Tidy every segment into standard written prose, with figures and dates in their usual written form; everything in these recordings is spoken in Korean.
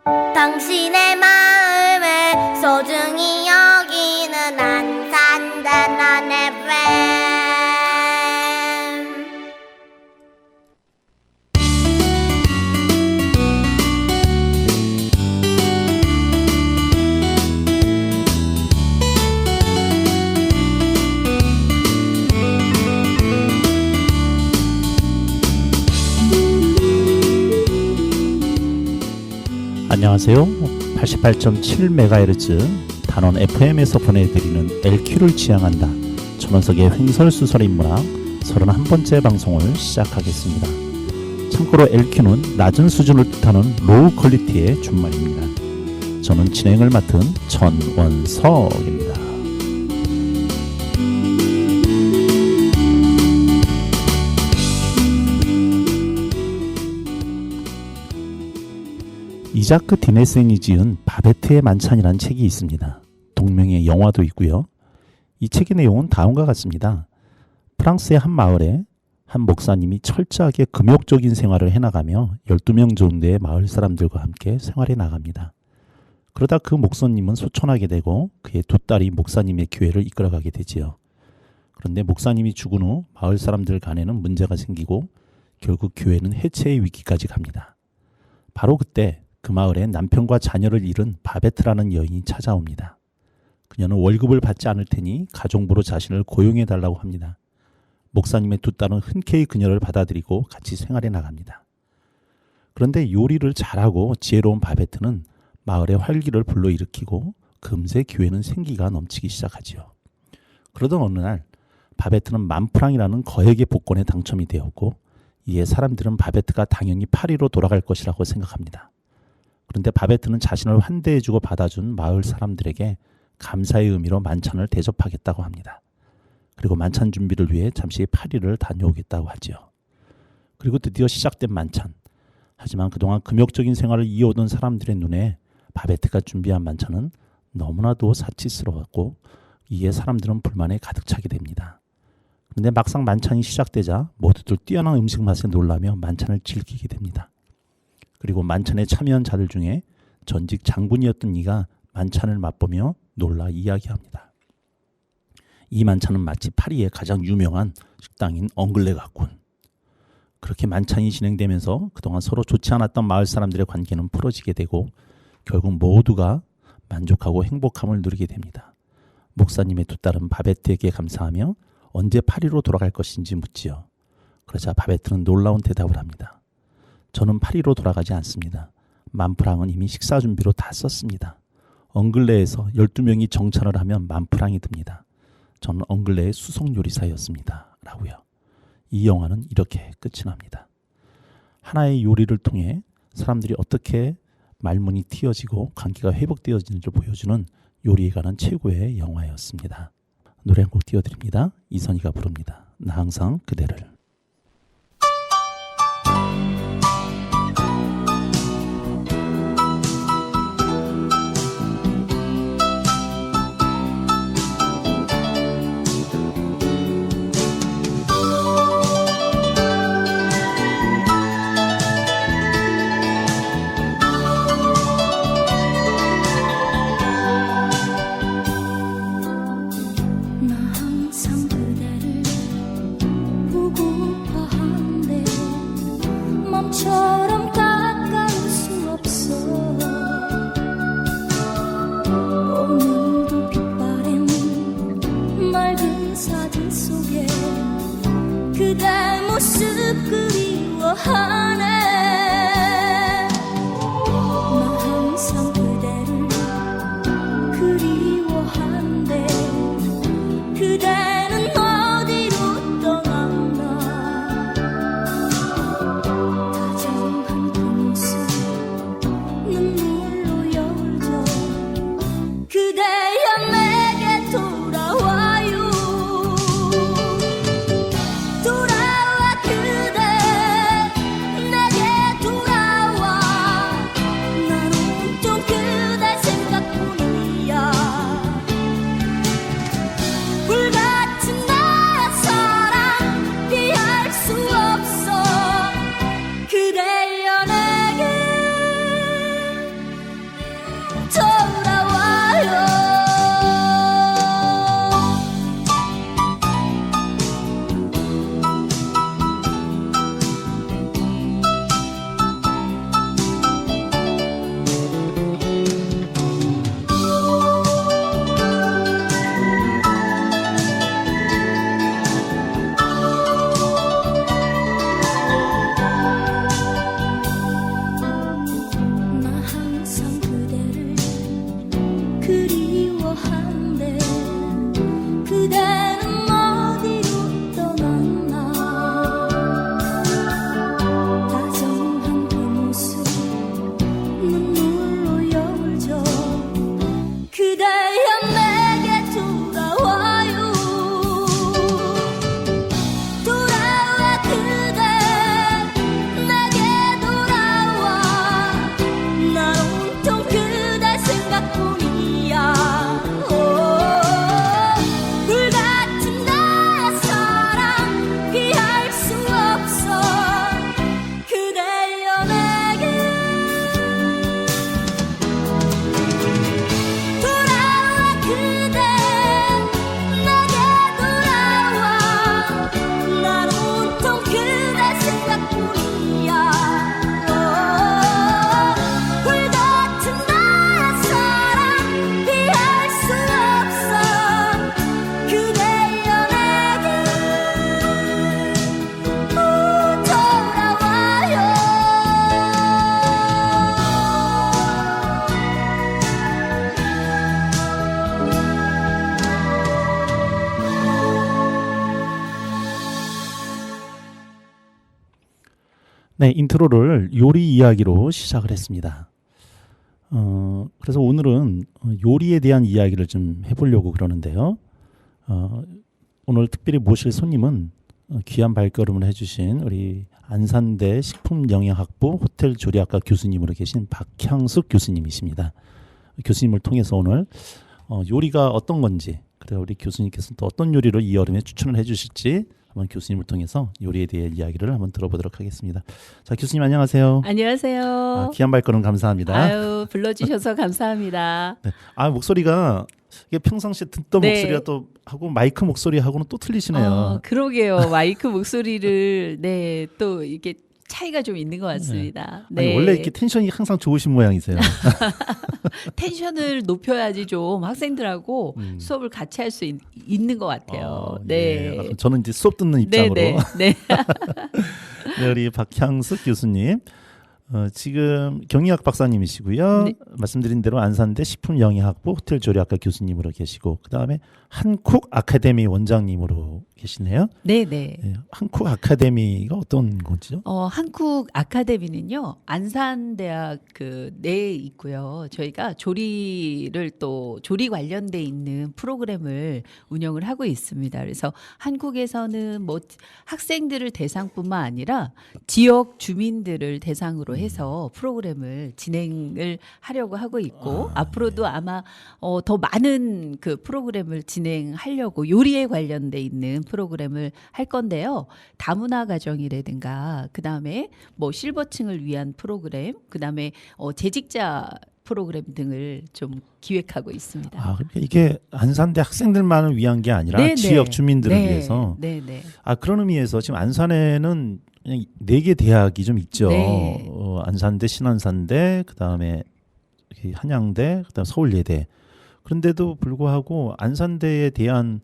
당신의 마음을 소중히 여기는 안산단한 FM. 안녕하세요. 88.7MHz 단원 FM에서 보내드리는 LQ를 지향한다. 전원석의 횡설수설인문학 31번째 방송을 시작하겠습니다. 참고로 LQ는 낮은 수준을 뜻하는 로우 퀄리티의 준말입니다. 저는 진행을 맡은 전원석입니다. 이자크 디네센이 지은 바베트의 만찬이라는 책이 있습니다. 동명의 영화도 있고요. 이 책의 내용은 다음과 같습니다. 프랑스의 한 마을에 한 목사님이 철저하게 금욕적인 생활을 해나가며 12명 정도의 마을 사람들과 함께 생활해 나갑니다. 그러다 그 목사님은 소천하게 되고 그의 두 딸이 목사님의 교회를 이끌어가게 되지요. 그런데 목사님이 죽은 후 마을 사람들 간에는 문제가 생기고 결국 교회는 해체의 위기까지 갑니다. 바로 그때 그 마을에 남편과 자녀를 잃은 바베트라는 여인이 찾아옵니다. 그녀는 월급을 받지 않을 테니 가정부로 자신을 고용해달라고 합니다. 목사님의 두 딸은 흔쾌히 그녀를 받아들이고 같이 생활해 나갑니다. 그런데 요리를 잘하고 지혜로운 바베트는 마을의 활기를 불러일으키고 금세 교회는 생기가 넘치기 시작하지요. 그러던 어느 날 바베트는 10,000프랑이라는 거액의 복권에 당첨이 되었고 이에 사람들은 바베트가 당연히 파리로 돌아갈 것이라고 생각합니다. 그런데 바베트는 자신을 환대해주고 받아준 마을 사람들에게 감사의 의미로 만찬을 대접하겠다고 합니다. 그리고 만찬 준비를 위해 잠시 파리를 다녀오겠다고 하지요. 그리고 드디어 시작된 만찬. 하지만 그동안 금욕적인 생활을 이어오던 사람들의 눈에 바베트가 준비한 만찬은 너무나도 사치스러웠고 이에 사람들은 불만에 가득 차게 됩니다. 그런데 막상 만찬이 시작되자 모두들 뛰어난 음식 맛에 놀라며 만찬을 즐기게 됩니다. 그리고 만찬에 참여한 자들 중에 전직 장군이었던 이가 만찬을 맛보며 놀라 이야기합니다. 이 만찬은 마치 파리의 가장 유명한 식당인 엉글레 같군. 그렇게 만찬이 진행되면서 그동안 서로 좋지 않았던 마을 사람들의 관계는 풀어지게 되고 결국 모두가 만족하고 행복함을 누리게 됩니다. 목사님의 두 딸은 바베트에게 감사하며 언제 파리로 돌아갈 것인지 묻지요. 그러자 바베트는 놀라운 대답을 합니다. 저는 파리로 돌아가지 않습니다. 10,000프랑은 이미 식사 준비로 다 썼습니다. 엉글레에서 12명이 정찬을 하면 10,000프랑이 듭니다. 저는 엉글레의 수송 요리사였습니다. 라고요. 이 영화는 이렇게 끝이 납니다. 하나의 요리를 통해 사람들이 어떻게 말문이 트여지고 관계가 회복되어지는지를 보여주는 요리에 관한 최고의 영화였습니다. 노래 한 곡 띄워드립니다. 이선희가 부릅니다. 나 항상 그대를. 네, 인트로를 요리 이야기로 시작을 했습니다. 그래서 오늘은 요리에 대한 이야기를 좀 해보려고 그러는데요. 오늘 특별히 모실 손님은 귀한 발걸음을 해주신 우리 안산대 식품영양학부 호텔조리학과 교수님으로 계신 박향숙 교수님이십니다. 교수님을 통해서 오늘 요리가 어떤 건지, 그리고 우리 교수님께서는 또 어떤 요리를 이 여름에 추천을 해주실지 한번 교수님을 통해서 요리에 대해 이야기를 한번 들어보도록 하겠습니다. 자, 교수님 안녕하세요. 안녕하세요. 귀한 발걸음 감사합니다. 아유, 불러주셔서 감사합니다. 네. 목소리가 이게 평상시에 듣던 네. 목소리가 또 하고 마이크 목소리하고는 또 틀리시네요. 그러게요. 마이크 목소리를 네, 또 이게 차이가 좀 있는 것 같습니다. 네. 아니, 원래 이렇게 텐션이 항상 좋으신 모양이세요. 텐션을 높여야지 좀 학생들하고 수업을 같이 할 수 있는 것 같아요. 네. 예. 저는 이제 수업 듣는 입장으로. 네. 네, 우리 박향숙 교수님. 지금 경희학 박사님이시고요. 네. 말씀드린 대로 안산대 식품영양학부 호텔조리학과 교수님으로 계시고, 그 다음에 한쿡 아카데미 원장님으로 계시네요. 네. 네, 한쿡 아카데미가 어떤 거죠? 한국 아카데미는요, 안산대학 내에 있고요. 저희가 조리를 또 조리 관련돼 있는 프로그램을 운영을 하고 있습니다. 그래서 한국에서는 뭐 학생들을 대상뿐만 아니라 지역 주민들을 대상으로 해서 프로그램을 진행을 하려고 하고 있고, 앞으로도 아마 더 많은 그 프로그램을 진행하려고 요리에 관련돼 있는 프로그램을 할 건데요. 다문화 가정이라든가 그다음에 뭐 실버층을 위한 프로그램, 그다음에 재직자 프로그램 등을 좀 기획하고 있습니다. 그러니까 이게 안산대 학생들만을 위한 게 아니라 네네. 지역 주민들을 위해서. 네네. 그런 의미에서 지금 안산에는 4개 대학이 좀 있죠. 네. 안산대, 신안산대, 그다음에 한양대, 그다음 서울예대. 그런데도 불구하고 안산대에 대한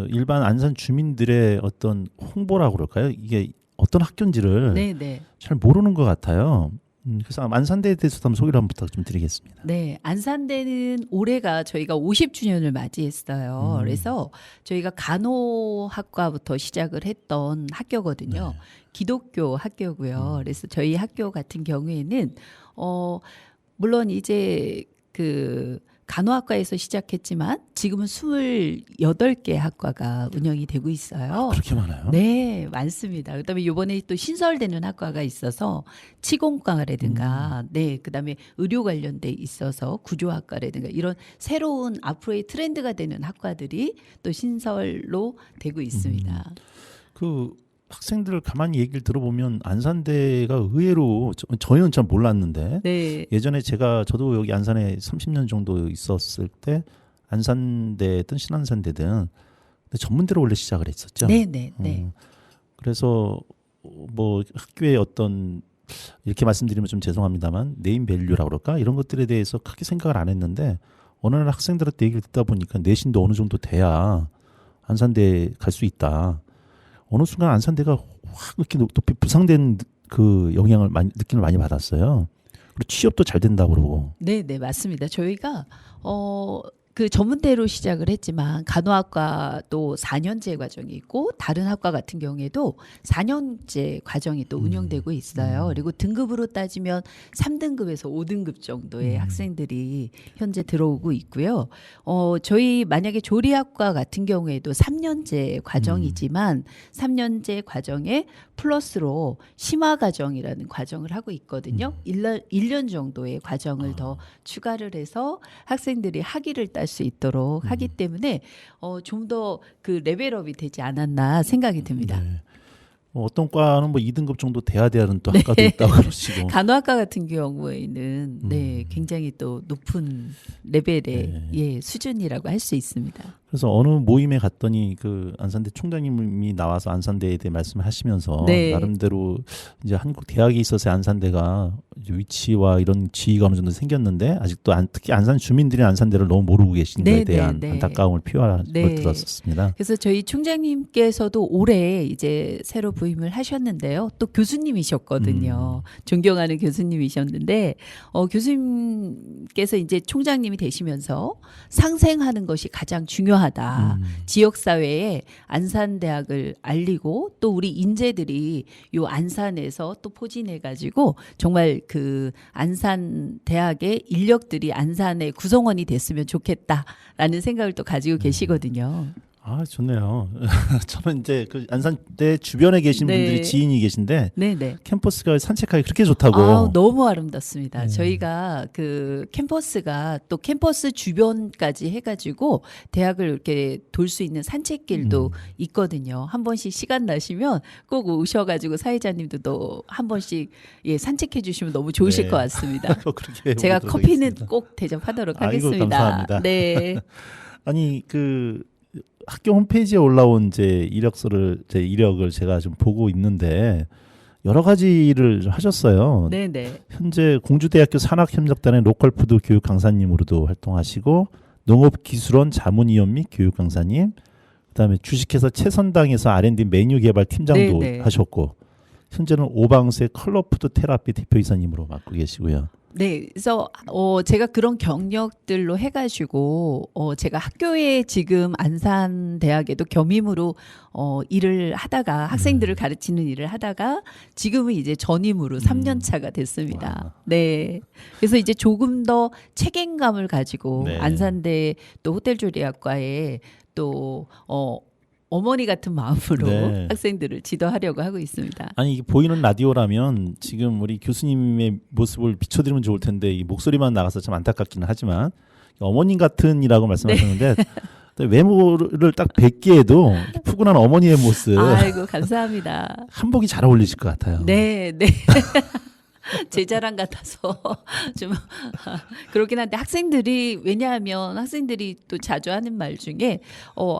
일반 안산 주민들의 어떤 홍보라고 그럴까요? 이게 어떤 학교인지를 네네. 잘 모르는 것 같아요. 그래서 안산대에 대해서 한번 소개를 한번 부탁 좀 드리겠습니다. 네, 안산대는 올해가 저희가 50주년을 맞이했어요. 그래서 저희가 간호학과부터 시작을 했던 학교거든요. 네. 기독교 학교고요. 그래서 저희 학교 같은 경우에는 물론 이제 간호학과에서 시작했지만 지금은 28개 학과가 운영이 되고 있어요. 그렇게 많아요? 네, 많습니다. 그다음에 이번에 또 신설되는 학과가 있어서 치공과라든가, 네, 그다음에 의료 관련돼 있어서 구조학과라든가 이런 새로운 앞으로의 트렌드가 되는 학과들이 또 신설로 되고 있습니다. 학생들 가만히 얘기를 들어보면 안산대가 의외로 저희는 잘 몰랐는데 네. 예전에 저도 여기 안산에 30년 정도 있었을 때 안산대든 신안산대든 전문대로 원래 시작을 했었죠. 네. 그래서 뭐 학교의 어떤 이렇게 말씀드리면 좀 죄송합니다만 네임 밸류라고 그럴까 이런 것들에 대해서 크게 생각을 안 했는데 어느 날 학생들한테 얘기를 듣다 보니까 내신도 어느 정도 돼야 안산대에 갈 수 있다. 어느 순간 안산대가 확 이렇게 높이 부상된 그 영향을 느낌을 많이 받았어요. 그리고 취업도 잘 된다고 그러고. 네, 맞습니다. 저희가 전문대로 시작을 했지만 간호학과도 4년제 과정이 있고 다른 학과 같은 경우에도 4년제 과정이 또 운영되고 있어요. 그리고 등급으로 따지면 3등급에서 5등급 정도의 학생들이 현재 들어오고 있고요. 저희 만약에 조리학과 같은 경우에도 3년제 과정이지만 3년제 과정에 플러스로 심화 과정이라는 과정을 하고 있거든요. 1년 정도의 과정을 더 추가를 해서 학생들이 학위를 딸 수 있도록 하기 때문에 좀 더 그 레벨업이 되지 않았나 생각이 듭니다. 네. 어떤 과는 뭐 2등급 정도 돼야 되는 또 학과도 있다고 그러시고. 간호학과 같은 경우에는 굉장히 또 높은 레벨의 수준이라고 할 수 있습니다. 그래서 어느 모임에 갔더니 그 안산대 총장님이 나와서 안산대에 대해 말씀을 하시면서 나름대로 이제 한국 대학에 있어서 안산대가 위치와 이런 지위가 어느 정도 생겼는데 아직도 특히 안산 주민들이 안산대를 너무 모르고 계신 거에 대한 안타까움을 표하는 걸 들었었습니다. 그래서 저희 총장님께서도 올해 이제 새로 부임을 하셨는데요. 또 교수님이셨거든요. 존경하는 교수님이셨는데 교수님께서 이제 총장님이 되시면서 상생하는 것이 가장 중요하다. 중요하다. 지역 사회에 안산대학을 알리고 또 우리 인재들이 요 안산에서 또 포진해 가지고 정말 그 안산대학의 인력들이 안산의 구성원이 됐으면 좋겠다라는 생각을 또 가지고 계시거든요. 아, 좋네요. 저는 이제 그 안산대 주변에 계신 네. 분들이 지인이 계신데 네네. 캠퍼스가 산책하기 그렇게 좋다고. 아, 너무 아름답습니다. 네. 저희가 그 캠퍼스가 또 캠퍼스 주변까지 해가지고 대학을 이렇게 돌 수 있는 산책길도 있거든요. 한 번씩 시간 나시면 꼭 오셔가지고 사회자님도 또 한 번씩 예, 산책해 주시면 너무 좋으실 네. 것 같습니다. 그렇게 제가 해보도록 커피는 하겠습니다. 꼭 대접하도록 아이고, 하겠습니다. 감사합니다. 네. 아니 그 학교 홈페이지에 올라온 제 이력을 제가 좀 보고 있는데 여러 가지 일을 좀 하셨어요. 네네. 현재 공주대학교 산학협력단의 로컬푸드 교육 강사님으로도 활동하시고 농업기술원 자문위원 및 교육 강사님, 그다음에 주식회사 최선당에서 R&D 메뉴 개발 팀장도 네네. 하셨고 현재는 오방세 컬러푸드 테라피 대표이사님으로 맡고 계시고요. 네, 그래서 제가 그런 경력들로 해가지고 제가 학교에 지금 안산대학에도 겸임으로 일을 하다가 학생들을 가르치는 일을 하다가 지금은 이제 전임으로 3년 차가 됐습니다. 와. 네, 그래서 이제 조금 더 책임감을 가지고 네. 안산대 또 호텔조리학과에 또 어머니 같은 마음으로 네. 학생들을 지도하려고 하고 있습니다. 아니 이게 보이는 라디오라면 지금 우리 교수님의 모습을 비춰드리면 좋을 텐데 이 목소리만 나가서 참 안타깝기는 하지만 어머님 같은이라고 말씀하셨는데 외모를 딱 뵙기에도 푸근한 어머니의 모습 아이고 감사합니다. 한복이 잘 어울리실 것 같아요. 네, 네. 제 자랑 같아서 좀 그렇긴 한데 학생들이 왜냐하면 학생들이 또 자주 하는 말 중에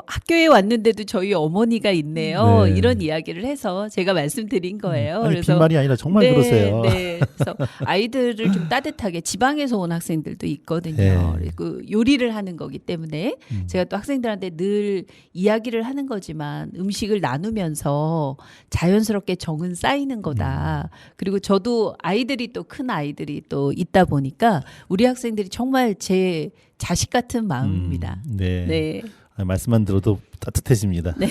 학교에 왔는데도 저희 어머니가 있네요. 네. 이런 이야기를 해서 제가 말씀드린 거예요. 아니, 빈말이 아니라 정말 네, 그러세요. 네. 그래서 아이들을 좀 따뜻하게 지방에서 온 학생들도 있거든요. 네. 그리고 요리를 하는 거기 때문에 제가 또 학생들한테 늘 이야기를 하는 거지만 음식을 나누면서 자연스럽게 정은 쌓이는 거다. 그리고 저도 아이들이 또 큰 아이들이 또 있다 보니까 우리 학생들이 정말 제 자식 같은 마음입니다. 네. 네. 아, 말씀만 들어도 따뜻해집니다. 네.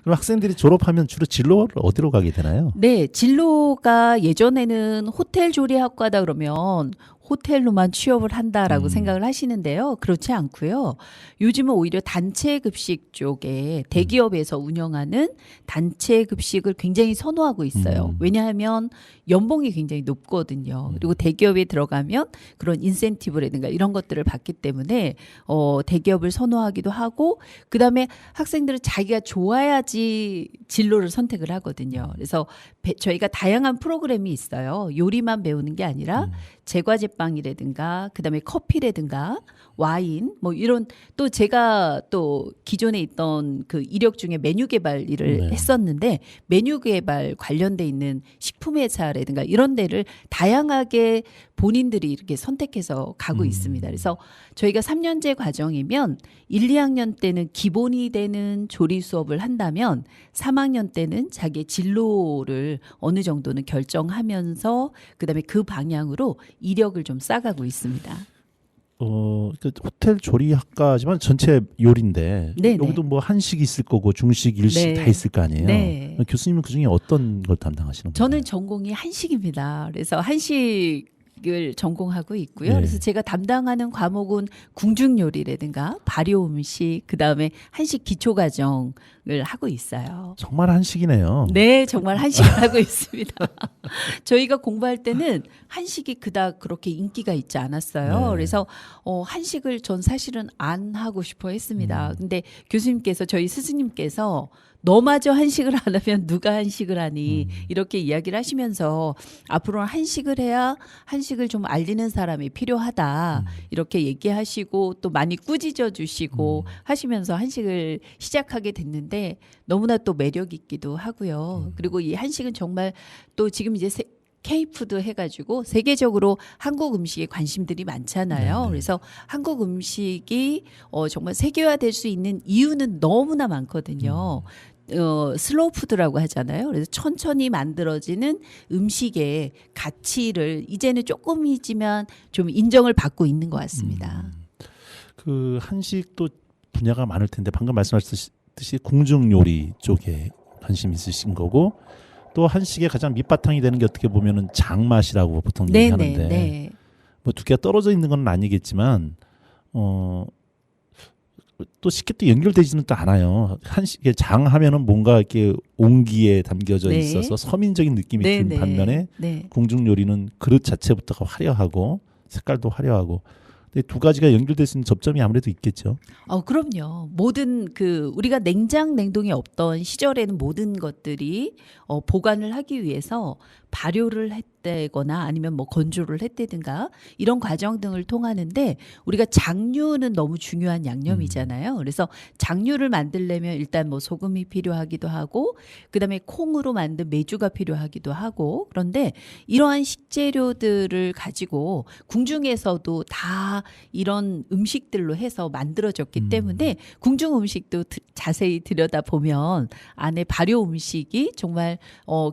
그럼 학생들이 졸업하면 주로 진로를 어디로 가게 되나요? 네, 진로가 예전에는 호텔 조리학과다 그러면 호텔로만 취업을 한다라고 생각을 하시는데요. 그렇지 않고요. 요즘은 오히려 단체 급식 쪽에 대기업에서 운영하는 단체 급식을 굉장히 선호하고 있어요. 왜냐하면 연봉이 굉장히 높거든요. 그리고 대기업에 들어가면 그런 인센티브라든가 이런 것들을 받기 때문에 대기업을 선호하기도 하고 그다음에 학생들은 자기가 좋아야지 진로를 선택을 하거든요. 그래서 저희가 다양한 프로그램이 있어요. 요리만 배우는 게 아니라 제과제빵이라든가 그다음에 커피라든가 와인 뭐 이런 또 제가 또 기존에 있던 그 이력 중에 메뉴 개발 일을 네. 했었는데 메뉴 개발 관련돼 있는 식품회사라든가 이런 데를 다양하게 본인들이 이렇게 선택해서 가고 있습니다. 그래서 저희가 3년제 과정이면 1, 2학년 때는 기본이 되는 조리 수업을 한다면 3학년 때는 자기의 진로를 어느 정도는 결정하면서 그다음에 그 방향으로 이력을 좀 쌓아가고 있습니다. 그 호텔 조리학과지만 전체 요리인데 네네. 여기도 뭐 한식 있을 거고 중식, 일식 네. 다 있을 거 아니에요. 네. 교수님은 그 중에 어떤 걸 담당하시는 거예요? 저는 전공이 한식입니다. 그래서 한식을 전공하고 있고요. 네. 그래서 제가 담당하는 과목은 궁중 요리라든가 발효 음식, 그다음에 한식 기초 과정을 하고 있어요. 정말 한식이네요. 네, 정말 한식을 하고 있습니다. 저희가 공부할 때는 한식이 그닥 그렇게 인기가 있지 않았어요. 네. 그래서 한식을 전 사실은 안 하고 싶어 했습니다. 근데 교수님께서 저희 스승님께서 너마저 한식을 안 하면 누가 한식을 하니 이렇게 이야기를 하시면서 앞으로는 한식을 해야 한식을 좀 알리는 사람이 필요하다 이렇게 얘기하시고 또 많이 꾸짖어 주시고 하시면서 한식을 시작하게 됐는데 너무나 또 매력 있기도 하고요. 그리고 이 한식은 정말 또 지금 이제 K푸드 해가지고 세계적으로 한국 음식에 관심들이 많잖아요. 네네. 그래서 한국 음식이 정말 세계화될 수 있는 이유는 너무나 많거든요. 슬로우 푸드라고 하잖아요. 그래서 천천히 만들어지는 음식의 가치를 이제는 조금이지만 좀 인정을 받고 있는 것 같습니다. 그 한식도 분야가 많을 텐데 방금 말씀하셨듯이 궁중 요리 쪽에 관심 있으신 거고 또 한식의 가장 밑바탕이 되는 게 어떻게 보면은 장맛이라고 보통 네, 얘기하는데 네. 뭐 두 개가 떨어져 있는 건 아니겠지만 또 쉽게 또 연결되지는 또 않아요. 한식에 장하면은 뭔가 이렇게 온기에 담겨져 네. 있어서 서민적인 느낌이 네, 드는 네. 반면에 네. 궁중 요리는 그릇 자체부터가 화려하고 색깔도 화려하고 근데 두 가지가 연결될 수 있는 접점이 아무래도 있겠죠. 그럼요. 모든 우리가 냉장 냉동이 없던 시절에는 모든 것들이 보관을 하기 위해서 발효를 했다거나 아니면 뭐 건조를 했다든가 이런 과정 등을 통하는데 우리가 장류는 너무 중요한 양념이잖아요. 그래서 장류를 만들려면 일단 뭐 소금이 필요하기도 하고 그다음에 콩으로 만든 메주가 필요하기도 하고 그런데 이러한 식재료들을 가지고 궁중에서도 다 이런 음식들로 해서 만들어졌기 때문에 궁중 음식도 자세히 들여다보면 안에 발효 음식이 정말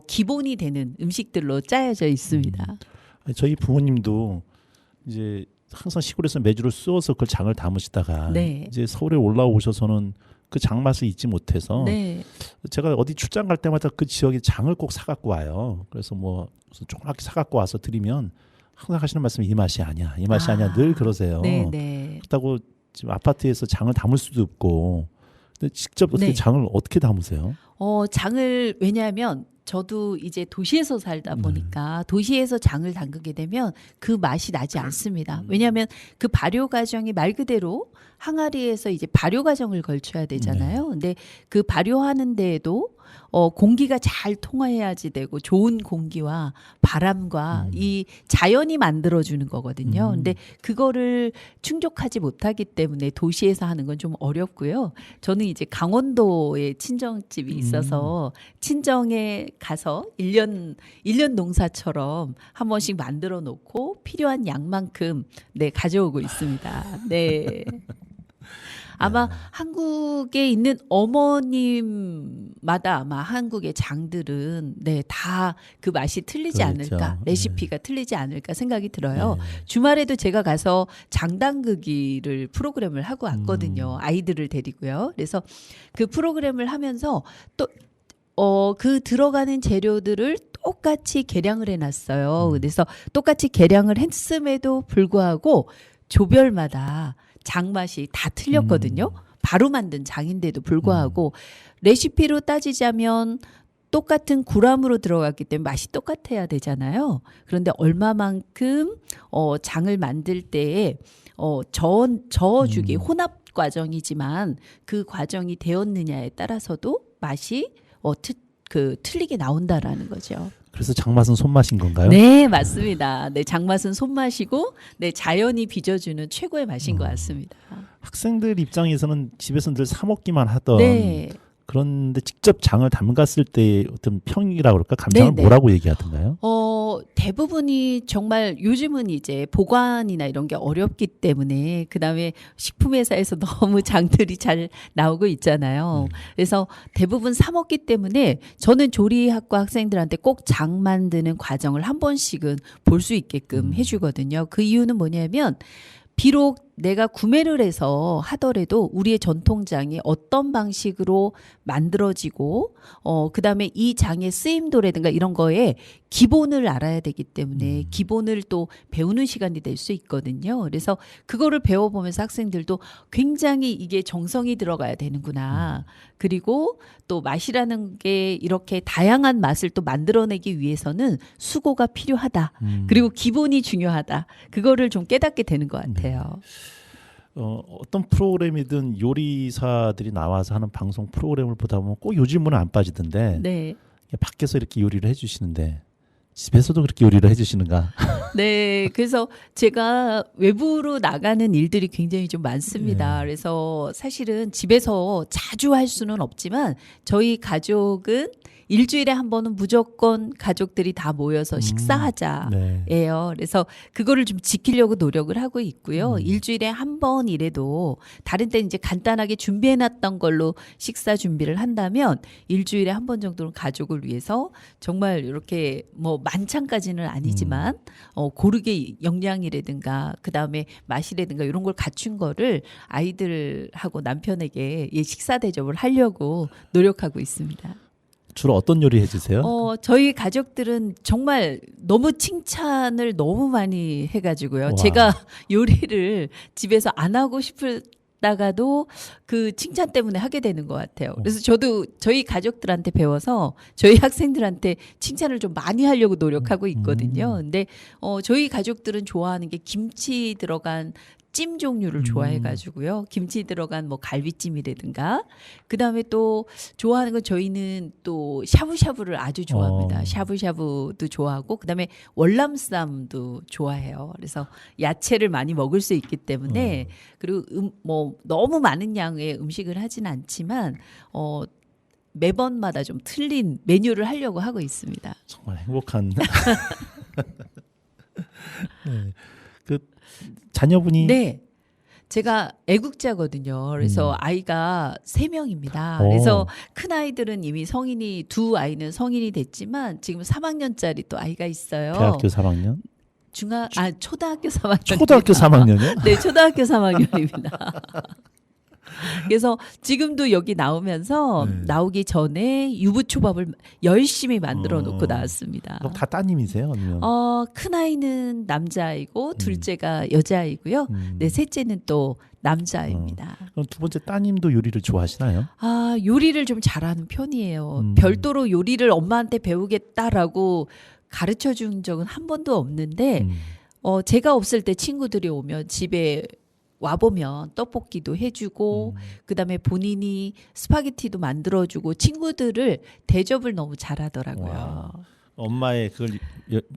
기본이 되는 음식들로 짜여져 있습니다. 저희 부모님도 이제 항상 시골에서 메주를 쑤어서 그걸 장을 담으시다가 네. 이제 서울에 올라오셔서는 그 장맛을 잊지 못해서 네. 제가 어디 출장 갈 때마다 그 지역에 장을 꼭 사갖고 와요. 그래서 뭐 조그맣게 사갖고 와서 드리면 항상 하시는 말씀이 이 맛이 아니야. 이 맛이 아니야. 늘 그러세요. 네, 네. 그렇다고 지금 아파트에서 장을 담을 수도 없고 근데 직접 어떻게 네. 장을 어떻게 담으세요? 장을 왜냐하면 저도 이제 도시에서 살다 보니까 도시에서 장을 담그게 되면 그 맛이 나지 않습니다. 왜냐하면 그 발효 과정이 말 그대로 항아리에서 이제 발효 과정을 거쳐야 되잖아요. 근데 그 발효하는 데에도 공기가 잘 통화해야지 되고 좋은 공기와 바람과 이 자연이 만들어주는 거거든요. 근데 그거를 충족하지 못하기 때문에 도시에서 하는 건 좀 어렵고요. 저는 이제 강원도에 친정집이 있어서 친정에 가서 1년 농사처럼 한 번씩 만들어 놓고 필요한 양만큼 가져오고 있습니다. 네. 아마 한국에 있는 어머님마다 아마 한국의 장들은 다 그 맛이 틀리지 그렇죠. 않을까, 레시피가 틀리지 않을까 생각이 들어요. 주말에도 제가 가서 장담그기를 프로그램을 하고 왔거든요. 아이들을 데리고요. 그래서 그 프로그램을 하면서 또 그 들어가는 재료들을 똑같이 계량을 해놨어요. 그래서 똑같이 계량을 했음에도 불구하고 조별마다 장맛이 다 틀렸거든요. 바로 만든 장인데도 불구하고 레시피로 따지자면 똑같은 구람으로 들어갔기 때문에 맛이 똑같아야 되잖아요. 그런데 얼마만큼 장을 만들 때에 저어주기 혼합 과정이지만 그 과정이 되었느냐에 따라서도 맛이 틀리게 나온다라는 거죠. 그래서 장맛은 손맛인 건가요? 네, 맞습니다. 네, 장맛은 손맛이고, 자연이 빚어주는 최고의 맛인 것 같습니다. 학생들 입장에서는 집에서 늘 사 먹기만 하던 네. 그런데 직접 장을 담갔을 때 어떤 평이라고 그럴까? 감상을 네, 네. 뭐라고 얘기하던가요? 대부분이 정말 요즘은 이제 보관이나 이런 게 어렵기 때문에 그다음에 식품회사에서 너무 장들이 잘 나오고 있잖아요. 그래서 대부분 사 먹기 때문에 저는 조리학과 학생들한테 꼭 장 만드는 과정을 한 번씩은 볼 수 있게끔 해주거든요. 그 이유는 뭐냐면 비록 내가 구매를 해서 하더라도 우리의 전통장이 어떤 방식으로 만들어지고 그다음에 이 장의 쓰임도라든가 이런 거에 기본을 알아야 되기 때문에 기본을 또 배우는 시간이 될 수 있거든요. 그래서 그거를 배워보면서 학생들도 굉장히 이게 정성이 들어가야 되는구나. 그리고 또 맛이라는 게 이렇게 다양한 맛을 또 만들어내기 위해서는 수고가 필요하다. 그리고 기본이 중요하다. 그거를 좀 깨닫게 되는 것 같아요. 어떤 프로그램이든 요리사들이 나와서 하는 방송 프로그램을 보다 보면 꼭 요즘은 안 빠지던데 네. 밖에서 이렇게 요리를 해주시는데 집에서도 그렇게 요리를 해주시는가? 네, 그래서 제가 외부로 나가는 일들이 굉장히 좀 많습니다. 그래서 사실은 집에서 자주 할 수는 없지만 저희 가족은 일주일에 한 번은 무조건 가족들이 다 모여서 식사하자. 네. 예요. 그래서 그거를 좀 지키려고 노력을 하고 있고요. 일주일에 한 번이라도 다른 때 이제 간단하게 준비해놨던 걸로 식사 준비를 한다면 일주일에 한 번 정도는 가족을 위해서 정말 이렇게 뭐 만찬까지는 아니지만 고르게 영양이라든가 그 다음에 맛이라든가 이런 걸 갖춘 거를 아이들하고 남편에게 식사 대접을 하려고 노력하고 있습니다. 주로 어떤 요리 해주세요? 저희 가족들은 정말 너무 칭찬을 너무 많이 해가지고요. 와. 제가 요리를 집에서 안 하고 싶다가도 그 칭찬 때문에 하게 되는 것 같아요. 그래서 저도 저희 가족들한테 배워서 저희 학생들한테 칭찬을 좀 많이 하려고 노력하고 있거든요. 근데 저희 가족들은 좋아하는 게 김치 들어간 찜 종류를 좋아해가지고요. 김치 들어간 뭐 갈비찜이라든가 그 다음에 또 좋아하는 건 저희는 또 샤브샤브를 아주 좋아합니다. 샤브샤브도 좋아하고 그 다음에 월남쌈도 좋아해요. 그래서 야채를 많이 먹을 수 있기 때문에 그리고 뭐 너무 많은 양의 음식을 하진 않지만 매번마다 좀 틀린 메뉴를 하려고 하고 있습니다. 정말 행복한. 네. 그 자녀분이 네. 제가 애국자거든요. 그래서 아이가 3명입니다. 그래서 큰 아이들은 이미 두 아이는 성인이 됐지만 지금 3학년짜리 또 아이가 있어요. 대학교 3학년? 초등학교 3학년. 초등학교 3학년이요? 네, 초등학교 3학년입니다. 그래서 지금도 여기 나오면서 나오기 전에 유부초밥을 열심히 만들어 놓고 나왔습니다. 그럼 다 따님이세요? 아니면? 큰 아이는 남자아이고 둘째가 여자아이고요. 네, 셋째는 또 남자아이입니다. 그럼 두 번째 따님도 요리를 좋아하시나요? 요리를 좀 잘하는 편이에요. 별도로 요리를 엄마한테 배우겠다라고 가르쳐 준 적은 한 번도 없는데 제가 없을 때 친구들이 오면 집에 와보면 떡볶이도 해주고 그다음에 본인이 스파게티도 만들어주고 친구들을 대접을 너무 잘하더라고요. 와, 엄마의 그걸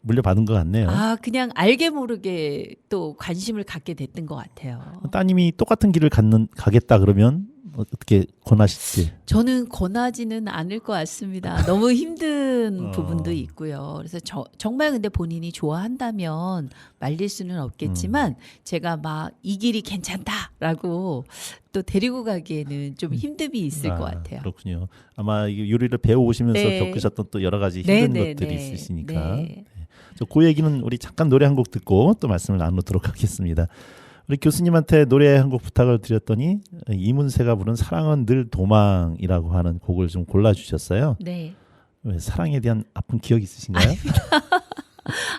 물려받은 것 같네요. 그냥 알게 모르게 또 관심을 갖게 됐던 것 같아요. 따님이 똑같은 길을 가겠다 그러면 어떻게 권하실지? 저는 권하지는 않을 것 같습니다. 너무 힘든 부분도 있고요. 그래서 정말 근데 본인이 좋아한다면 말릴 수는 없겠지만 제가 막 이 길이 괜찮다라고 또 데리고 가기에는 좀 힘듦이 있을 것 같아요. 그렇군요. 아마 이게 요리를 배워오시면서 겪으셨던 또 여러 가지 힘든 것들이 있으시니까. 네. 그 얘기는 우리 잠깐 노래 한 곡 듣고 또 말씀을 나누도록 하겠습니다. 우리 교수님한테 노래 한 곡 부탁을 드렸더니 이문세가 부른 사랑은 늘 도망이라고 하는 곡을 좀 골라주셨어요. 네. 왜 사랑에 대한 아픈 기억 있으신가요?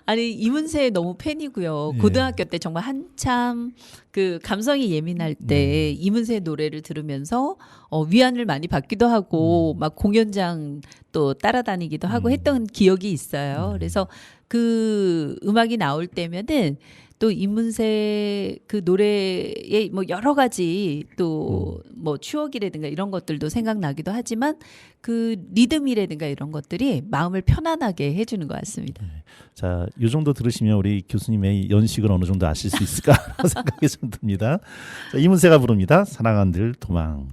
아니 이문세 너무 팬이고요. 고등학교 때 정말 한참 그 감성이 예민할 때 이문세 노래를 들으면서 위안을 많이 받기도 하고 막 공연장 또 따라다니기도 하고 했던 기억이 있어요. 그래서 그 음악이 나올 때면은 또 이문세 그 노래에 뭐 여러 가지 또 뭐 추억이라든가 이런 것들도 생각나기도 하지만 그 리듬이라든가 이런 것들이 마음을 편안하게 해주는 것 같습니다. 자, 이 정도 들으시면 우리 교수님의 연식을 어느 정도 아실 수 있을까 생각이 좀 듭니다. 자, 이문세가 부릅니다. 사랑은 늘 도망.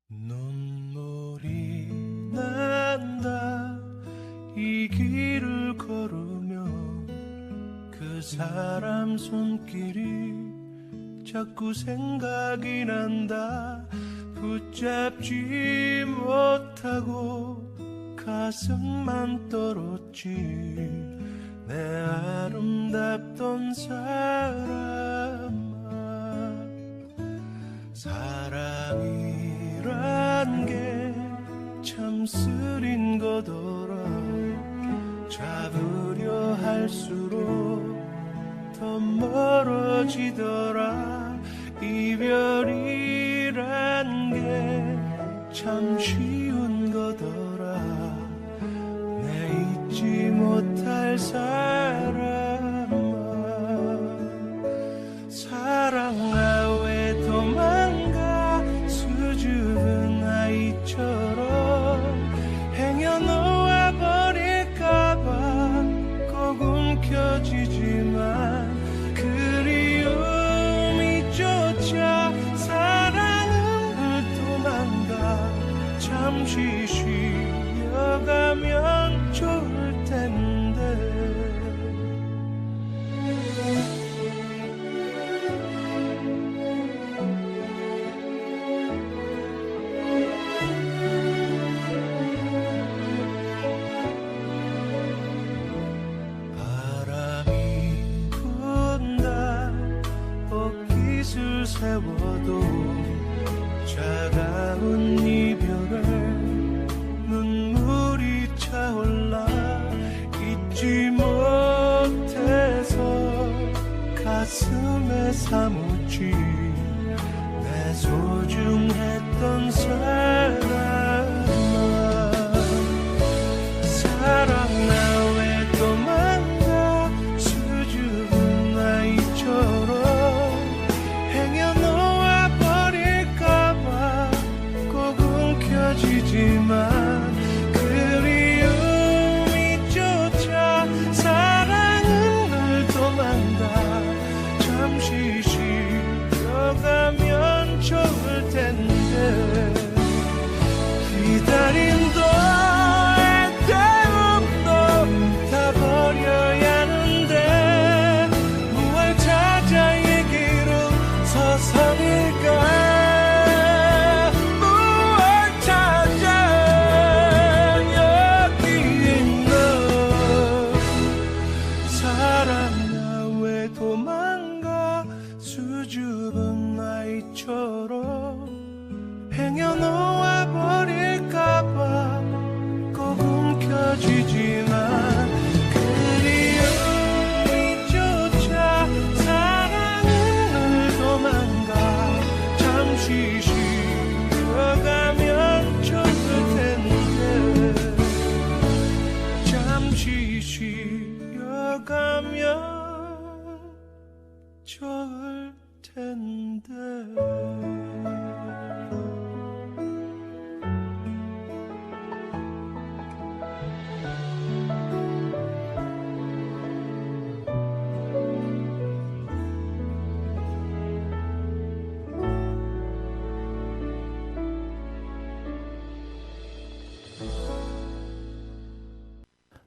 눈물이 난다 이 길을 걸으며 그 사람 손길이 자꾸 생각이 난다 붙잡지 못하고 가슴만 떨었지 내 아름답던 사람아 사랑이란 게 참 쓰린 거더라 잡으려 할수록 더 멀어지더라 이별이란 게 참 쉬운 거더라 내 잊지 못할 사람아 사랑아 왜 도망가 수줍은 아이처럼 행여놓아 버릴까봐 꼭 움켜쥐지만 그리움이 쫓아 사랑은 도망가 잠시 쉬 세워도 차가운 이별에 눈물이 차올라 잊지 못해서 가슴에 사무치 내 소중했던 사랑아 사랑아 왜 도망가 수줍은 아이처럼 행여 놓아버릴까봐 꼭 움켜쥐지만 그리움이 쫓아 사랑은 늘 도망가 잠시 쉬어가면 좋을 텐데 기다림도 애태움도 다 버려야 하는데 무얼 찾아 얘기로 서성일까 무얼 찾아 여기 너 사랑아 왜 도망가 수줍은 아이처럼 행여 놓아버릴까봐 꼭 움켜쥐지만 그리움이 쫓아 사랑은 늘 도망가 잠시 쉬어가면 좋을 텐데 잠시 쉬어가면 좋을 텐데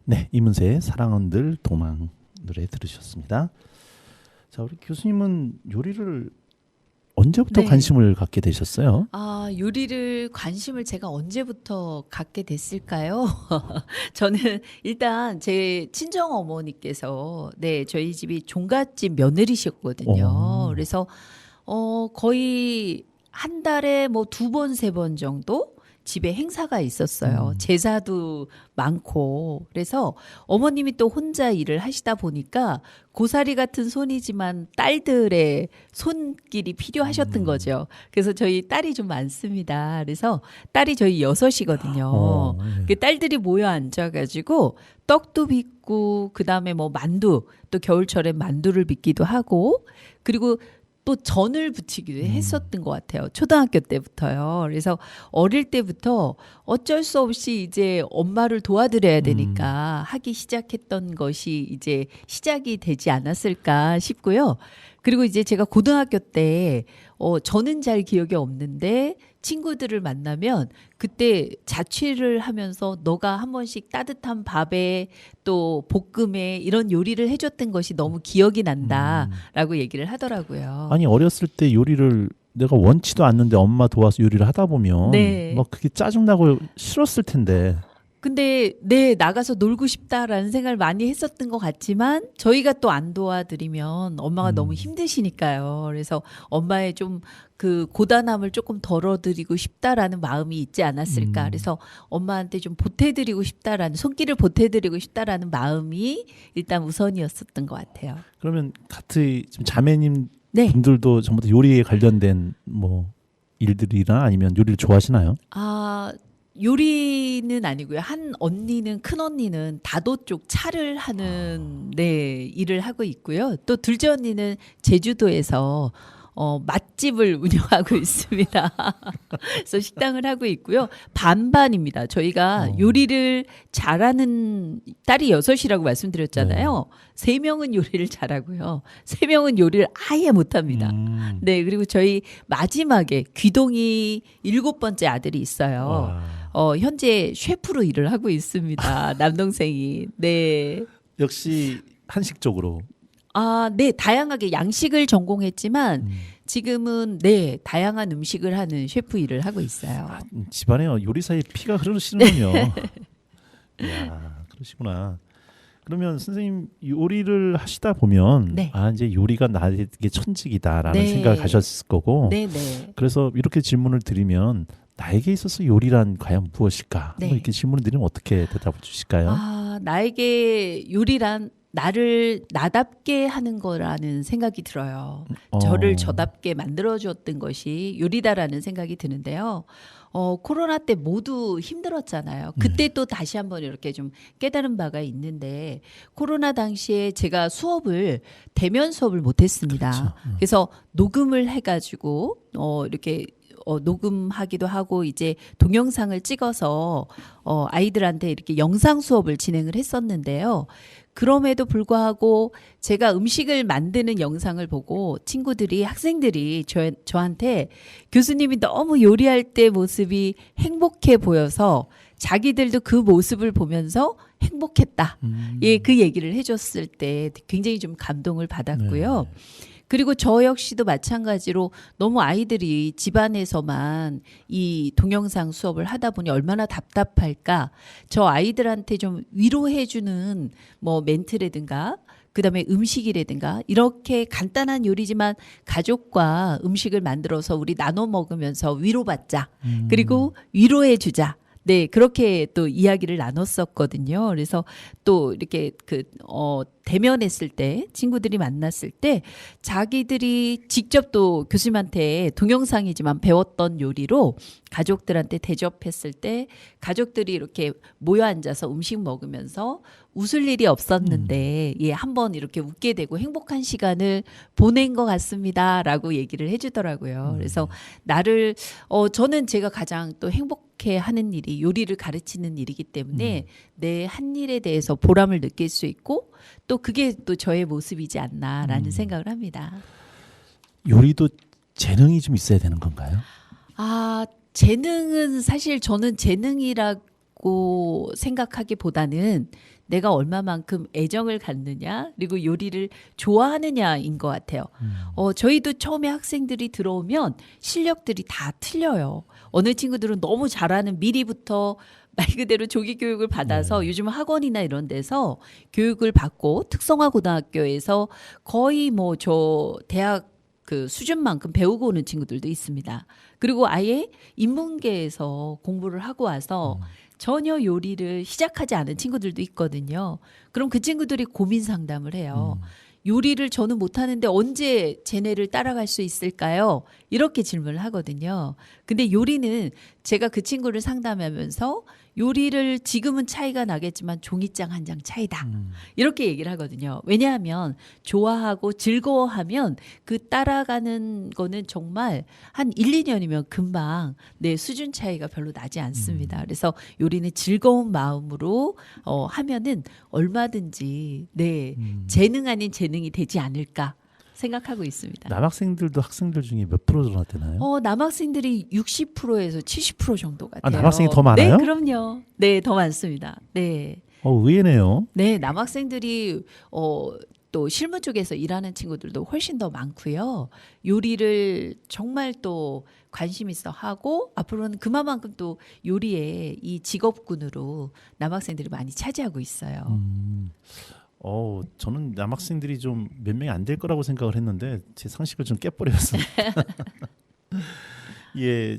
네, 이문세의 사랑은 늘 도망 노래 들으셨습니다. 자, 우리 교수님은 요리를 언제부터 네. 관심을 갖게 되셨어요? 아, 요리를 관심을 제가 언제부터 갖게 됐을까요? 저는 일단 제 친정 어머니께서 네, 저희 집이 종갓집 며느리셨거든요. 오. 그래서 거의 한 달에 뭐 2번, 3번 정도 집에 행사가 있었어요. 제사도 많고. 그래서 어머님이 또 혼자 일을 하시다 보니까 고사리 같은 손이지만 딸들의 손길이 필요하셨던 거죠. 그래서 저희 딸이 좀 많습니다. 그래서 딸이 저희 6이거든요. 네. 그 딸들이 모여 앉아가지고 떡도 빚고 그다음에 뭐 만두 또 겨울철에 만두를 빚기도 하고 그리고 또 전을 부치기도 했었던 것 같아요. 초등학교 때부터요. 그래서 어릴 때부터 어쩔 수 없이 이제 엄마를 도와드려야 되니까 하기 시작했던 것이 이제 시작이 되지 않았을까 싶고요. 그리고 이제 제가 고등학교 때 저는 잘 기억이 없는데 친구들을 만나면 그때 자취를 하면서 너가 한 번씩 따뜻한 밥에 또 볶음에 이런 요리를 해줬던 것이 너무 기억이 난다라고 얘기를 하더라고요. 아니, 어렸을 때 요리를 내가 원치도 않는데 엄마 도와서 요리를 하다 보면 네. 막 그게 짜증나고 싫었을 텐데. 근데 네 나가서 놀고 싶다라는 생각을 많이 했었던 것 같지만 저희가 또 안 도와드리면 엄마가 너무 힘드시니까요. 그래서 엄마의 좀 그 고단함을 조금 덜어드리고 싶다라는 마음이 있지 않았을까. 그래서 엄마한테 좀 보태드리고 싶다라는 손길을 보태드리고 싶다라는 마음이 일단 우선이었었던 것 같아요. 그러면 같이 지금 자매님 네. 분들도 전부 다 요리에 관련된 뭐 일들이나 아니면 요리를 좋아하시나요? 아, 요리는 아니고요. 한 언니는 큰 언니는 다도 쪽 차를 하는 네, 일을 하고 있고요. 또 둘째 언니는 제주도에서 맛집을 운영하고 있습니다. 그래서 식당을 하고 있고요. 반반입니다. 저희가 요리를 잘하는 딸이 6이라고 말씀드렸잖아요. 3명은 요리를 잘하고요. 3명은 요리를 아예 못합니다. 네, 그리고 저희 마지막에 귀동이 7번째 아들이 있어요. 현재 셰프로 일을 하고 있습니다. 남동생이. 네. 역시 한식 쪽으로. 아, 네, 다양하게 양식을 전공했지만 지금은 네, 다양한 음식을 하는 셰프 일을 하고 있어요. 집안에 요리사의 피가 흐르시는군요. 이야, 그러시구나. 그러면 선생님 요리를 하시다 보면 네. 아 이제 요리가 나에게 천직이다라는 네. 생각을 가셨을 거고 네네. 그래서 이렇게 질문을 드리면 나에게 있어서 요리란 과연 무엇일까? 네. 뭐 이렇게 질문을 드리면 어떻게 대답을 주실까요? 아, 나에게 요리란 나를 나답게 하는 거라는 생각이 들어요. 저를 저답게 만들어 주었던 것이 요리다라는 생각이 드는데요. 코로나 때 모두 힘들었잖아요. 그때 또 다시 한번 이렇게 좀 깨달은 바가 있는데 코로나 당시에 제가 대면 수업을 못 했습니다. 그렇죠. 그래서 녹음을 해가지고 이렇게 녹음하기도 하고 이제 동영상을 찍어서 아이들한테 이렇게 영상 수업을 진행을 했었는데요. 그럼에도 불구하고 제가 음식을 만드는 영상을 보고 학생들이 저한테 교수님이 너무 요리할 때 모습이 행복해 보여서 자기들도 그 모습을 보면서 행복했다. 예, 그 얘기를 해줬을 때 굉장히 좀 감동을 받았고요. 네. 그리고 저 역시도 마찬가지로 너무 아이들이 집안에서만 이 동영상 수업을 하다 보니 얼마나 답답할까. 저 아이들한테 좀 위로해주는 뭐 멘트라든가 그다음에 음식이라든가 이렇게 간단한 요리지만 가족과 음식을 만들어서 우리 나눠 먹으면서 위로받자. 그리고 위로해주자. 네, 그렇게 또 이야기를 나눴었거든요. 그래서 또 이렇게 대면했을 때, 친구들이 만났을 때, 자기들이 직접 또 교수님한테 동영상이지만 배웠던 요리로 가족들한테 대접했을 때, 가족들이 이렇게 모여 앉아서 음식 먹으면서 웃을 일이 없었는데, 예, 한번 이렇게 웃게 되고 행복한 시간을 보낸 것 같습니다. 라고 얘기를 해주더라고요. 그래서 저는 제가 가장 또 행복해 하는 일이 요리를 가르치는 일이기 때문에 내 한 일에 대해서 보람을 느낄 수 있고 또 그게 또 저의 모습이지 않나라는 생각을 합니다. 요리도 재능이 좀 있어야 되는 건가요? 아, 재능은 사실 저는 재능이라고 생각하기보다는 내가 얼마만큼 애정을 갖느냐 그리고 요리를 좋아하느냐인 것 같아요. 저희도 처음에 학생들이 들어오면 실력들이 다 틀려요. 어느 친구들은 너무 잘하는 미리부터 말 그대로 조기 교육을 받아서 요즘 학원이나 이런 데서 교육을 받고 특성화 고등학교에서 거의 뭐 저 대학 그 수준만큼 배우고 오는 친구들도 있습니다. 그리고 아예 인문계에서 공부를 하고 와서 전혀 요리를 시작하지 않은 친구들도 있거든요. 그럼 그 친구들이 고민 상담을 해요. 요리를 저는 못하는데 언제 쟤네를 따라갈 수 있을까요? 이렇게 질문을 하거든요. 근데 요리는 제가 그 친구를 상담하면서 요리를 지금은 차이가 나겠지만 종이장 한 장 차이다. 이렇게 얘기를 하거든요. 왜냐하면 좋아하고 즐거워하면 그 따라가는 거는 정말 한 1, 2년이면 금방 내 수준 차이가 별로 나지 않습니다. 그래서 요리는 즐거운 마음으로 하면은 얼마든지 재능 아닌 재능이 되지 않을까 생각하고 있습니다. 남학생들도 학생들 중에 몇 프로 정도 되나요? 남학생들이 60%에서 70% 정도 같아요. 남학생이 더 많아요? 네, 그럼요. 네, 더 많습니다. 네. 의외네요. 네, 남학생들이 또 실무 쪽에서 일하는 친구들도 훨씬 더 많고요. 요리를 정말 또 관심 있어 하고 앞으로는 그만큼 또 요리에 이 직업군으로 남학생들이 많이 차지하고 있어요. 저는 남학생들이 좀 몇 명이 안 될 거라고 생각을 했는데 제 상식을 좀 깨버렸습니다. 예,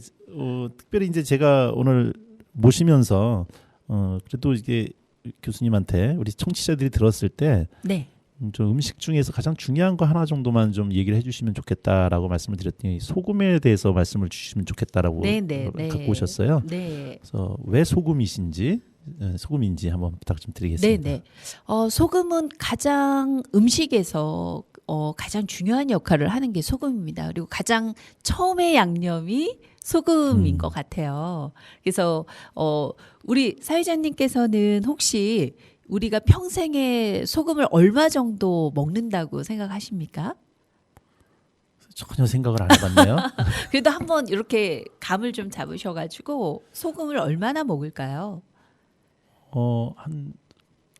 특별히 이제 제가 오늘 모시면서 그래도 이게 교수님한테 우리 청취자들이 들었을 때 네. 좀 음식 중에서 가장 중요한 거 하나 정도만 좀 얘기를 해주시면 좋겠다라고 말씀을 드렸더니 소금에 대해서 말씀을 주시면 좋겠다라고 갖고 오셨어요. 네. 그래서 왜 소금인지 한번 부탁 좀 드리겠습니다. 네. 소금은 가장 음식에서 가장 중요한 역할을 하는 게 소금입니다. 그리고 가장 처음에 양념이 소금인 것 같아요. 그래서 우리 사회자님께서는 혹시 우리가 평생에 소금을 얼마 정도 먹는다고 생각하십니까? 전혀 생각을 안 해봤네요. 그래도 한번 이렇게 감을 좀 잡으셔가지고 소금을 얼마나 먹을까요?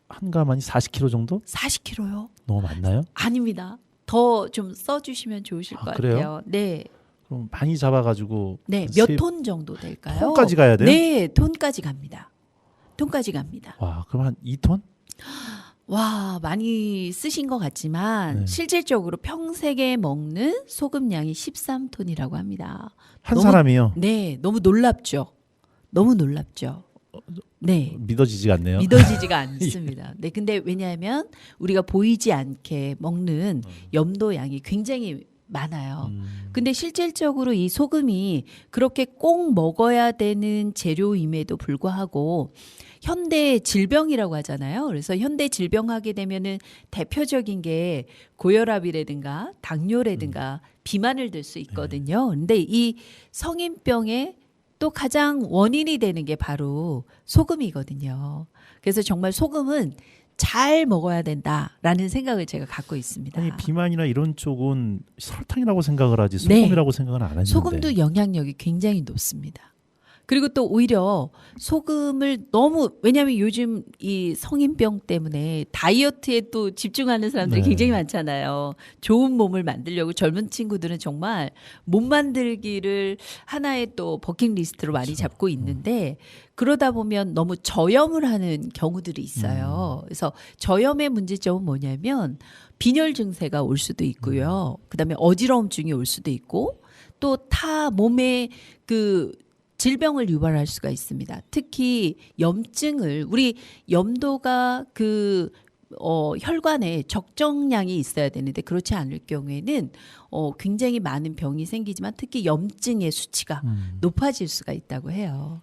한 가마니 40kg 정도? 40kg요? 너무 많나요? 아닙니다. 더 좀 써주시면 좋으실 것 그래요? 같아요. 네. 그럼 많이 잡아가지고 네, 몇 톤 정도 될까요? 톤까지 가야 돼요? 네, 톤까지 갑니다. 톤까지 갑니다. 와, 그럼 한 2톤? 와, 많이 쓰신 것 같지만 네. 실질적으로 평생에 먹는 소금량이 13톤이라고 합니다. 한 너무- 사람이요. 네, 너무 놀랍죠. 너무 놀랍죠. 네. 믿어지지가 않네요. 믿어지지가 않습니다. 네, 근데 왜냐하면 우리가 보이지 않게 먹는 염도 양이 굉장히 많아요. 근데 실질적으로 이 소금이 그렇게 꼭 먹어야 되는 재료임에도 불구하고 현대 질병이라고 하잖아요. 그래서 현대 질병하게 되면은 대표적인 게 고혈압이라든가 당뇨라든가 비만을 들 수 있거든요. 근데 이 성인병의 또 가장 원인이 되는 게 바로 소금이거든요. 그래서 정말 소금은 잘 먹어야 된다라는 생각을 제가 갖고 있습니다. 아니 비만이나 이런 쪽은 설탕이라고 생각을 하지 네. 소금이라고 생각은 안 했는데. 소금도 영향력이 굉장히 높습니다. 그리고 또 오히려 소금을 너무 왜냐하면 요즘 이 성인병 때문에 다이어트에 또 집중하는 사람들이 네. 굉장히 많잖아요. 좋은 몸을 만들려고 젊은 친구들은 정말 몸 만들기를 하나의 또 버킷리스트로 많이 잡고 있는데 그러다 보면 너무 저염을 하는 경우들이 있어요. 그래서 저염의 문제점은 뭐냐면 빈혈 증세가 올 수도 있고요. 그다음에 어지러움증이 올 수도 있고 또 타 몸에 그 질병을 유발할 수가 있습니다. 특히 염증을 우리 염도가 그 혈관에 적정량이 있어야 되는데 그렇지 않을 경우에는 굉장히 많은 병이 생기지만 특히 염증의 수치가 높아질 수가 있다고 해요.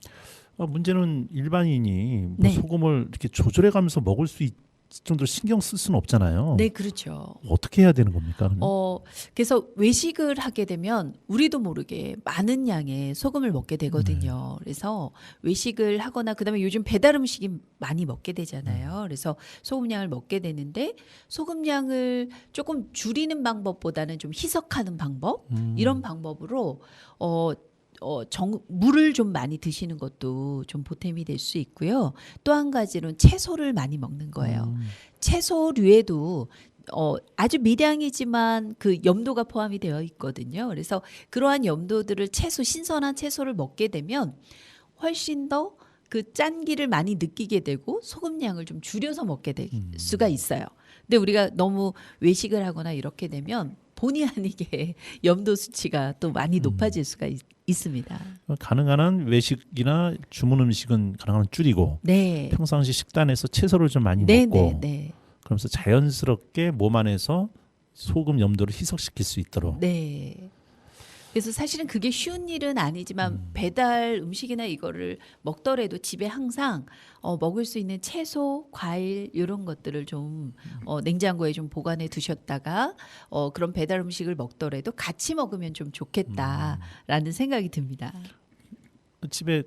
문제는 일반인이 뭐 네. 소금을 이렇게 조절해가면서 먹을 수 있을 정도로 신경 쓸 수는 없잖아요. 네, 그렇죠. 어떻게 해야 되는 겁니까? 그러면? 그래서 외식을 하게 되면 우리도 모르게 많은 양의 소금을 먹게 되거든요. 그래서 외식을 하거나 그다음에 요즘 배달 음식이 많이 먹게 되잖아요. 그래서 소금량을 먹게 되는데 소금량을 조금 줄이는 방법보다는 좀 희석하는 방법 이런 방법으로 물을 좀 많이 드시는 것도 좀 보탬이 될 수 있고요. 또 한 가지는 채소를 많이 먹는 거예요. 채소류에도 아주 미량이지만 그 염도가 포함이 되어 있거든요. 그래서 그러한 염도들을 신선한 채소를 먹게 되면 훨씬 더 그 짠기를 많이 느끼게 되고 소금량을 좀 줄여서 먹게 될 수가 있어요. 근데 우리가 너무 외식을 하거나 이렇게 되면 본의 아니게 염도 수치가 또 많이 높아질 수가 있습니다. 가능한 한 외식이나 주문 음식은 가능한 한 줄이고 네. 평상시 식단에서 채소를 좀 많이 네, 먹고 네, 네. 그러면서 자연스럽게 몸 안에서 소금 염도를 희석시킬 수 있도록. 네. 그래서 사실은 그게 쉬운 일은 아니지만 배달 음식이나 이거를 먹더라도 집에 항상 먹을 수 있는 채소, 과일 이런 것들을 좀 냉장고에 좀 보관해 두셨다가 그런 배달 음식을 먹더라도 같이 먹으면 좀 좋겠다라는 생각이 듭니다. 집에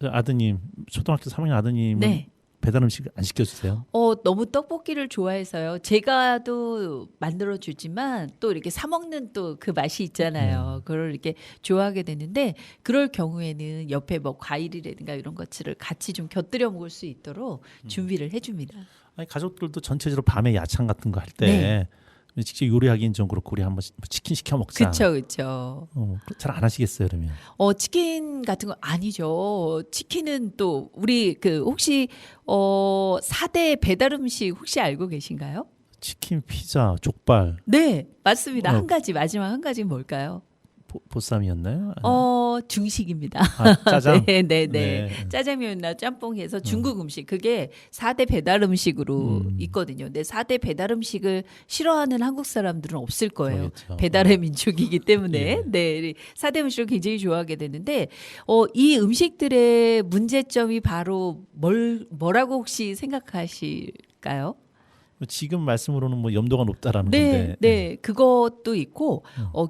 아드님 초등학교 3학년 아드님은 네. 배달 음식 안 시켜주세요? 너무 떡볶이를 좋아해서요. 제가도 만들어주지만 또 이렇게 사 먹는 또 그 맛이 있잖아요. 그걸 이렇게 좋아하게 되는데 그럴 경우에는 옆에 뭐 과일이라든가 이런 것들을 같이 좀 곁들여 먹을 수 있도록 준비를 해줍니다. 아니, 가족들도 전체적으로 밤에 야찬 같은 거 할 때 네. 직접 요리하기는 좀 그렇고 우리 한번 치킨 시켜 먹자. 그렇죠, 그렇죠. 잘 안 하시겠어요 그러면? 치킨 같은 거 아니죠. 치킨은 또 우리 그 혹시 4대 배달 음식 혹시 알고 계신가요? 치킨, 피자, 족발, 네, 맞습니다. 어. 한 가지 마지막 한 가지는 뭘까요? 보쌈이었나요? 중식입니다. 짜장. 네, 네, 네. 네. 짜장면이나 짬뽕해서 중국 음식 그게 4대 배달 음식으로 있거든요. 근데 4대 배달 음식을 싫어하는 한국 사람들은 없을 거예요. 그러겠죠. 배달의 민족이기 때문에. 예. 네. 4대 음식을 굉장히 좋아하게 되는데 이 음식들의 문제점이 바로 뭐라고 혹시 생각하실까요? 지금 말씀으로는 뭐 염도가 높다라는 네, 건데. 네, 그것도 있고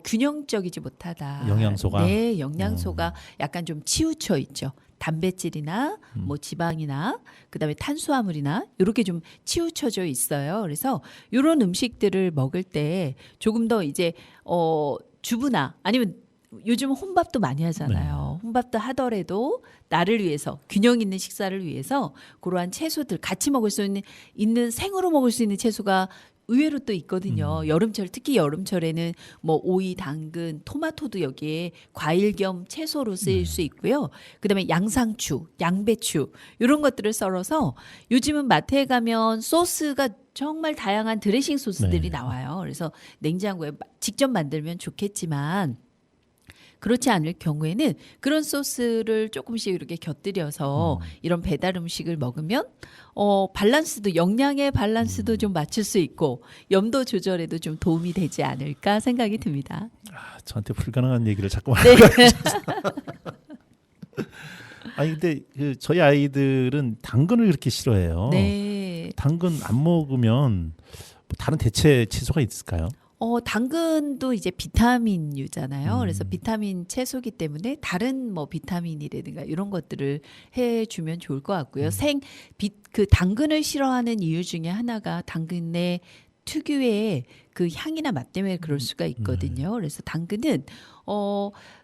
균형적이지 못하다. 영양소가? 네, 영양소가 약간 좀 치우쳐 있죠. 단백질이나 뭐 지방이나 그다음에 탄수화물이나 이렇게 좀 치우쳐져 있어요. 그래서 이런 음식들을 먹을 때 조금 더 이제 주부나 아니면 요즘 혼밥도 많이 하잖아요. 혼밥도 하더라도 나를 위해서 균형 있는 식사를 위해서 그러한 채소들 같이 먹을 수 있는 생으로 먹을 수 있는 채소가 의외로 또 있거든요. 여름철 특히 여름철에는 뭐 오이, 당근, 토마토도 여기에 과일 겸 채소로 쓰일 수 있고요. 그다음에 양상추, 양배추 이런 것들을 썰어서 요즘은 마트에 가면 소스가 정말 다양한 드레싱 소스들이 네. 나와요. 그래서 냉장고에 직접 만들면 좋겠지만 그렇지 않을 경우에는 그런 소스를 조금씩 이렇게 곁들여서 이런 배달 음식을 먹으면 밸런스도 영양의 밸런스도 좀 맞출 수 있고 염도 조절에도 좀 도움이 되지 않을까 생각이 듭니다. 저한테 불가능한 얘기를 자꾸 네. 아니 근데 저희 아이들은 당근을 그렇게 싫어해요. 네. 당근 안 먹으면 뭐 다른 대체 채소가 있을까요? 당근도 이제 비타민류잖아요. 그래서 비타민 채소기 때문에 다른 뭐 비타민이라든가 이런 것들을 해주면 좋을 것 같고요. 그 당근을 싫어하는 이유 중에 하나가 당근의 특유의 그 향이나 맛 때문에 그럴 수가 있거든요. 그래서 당근은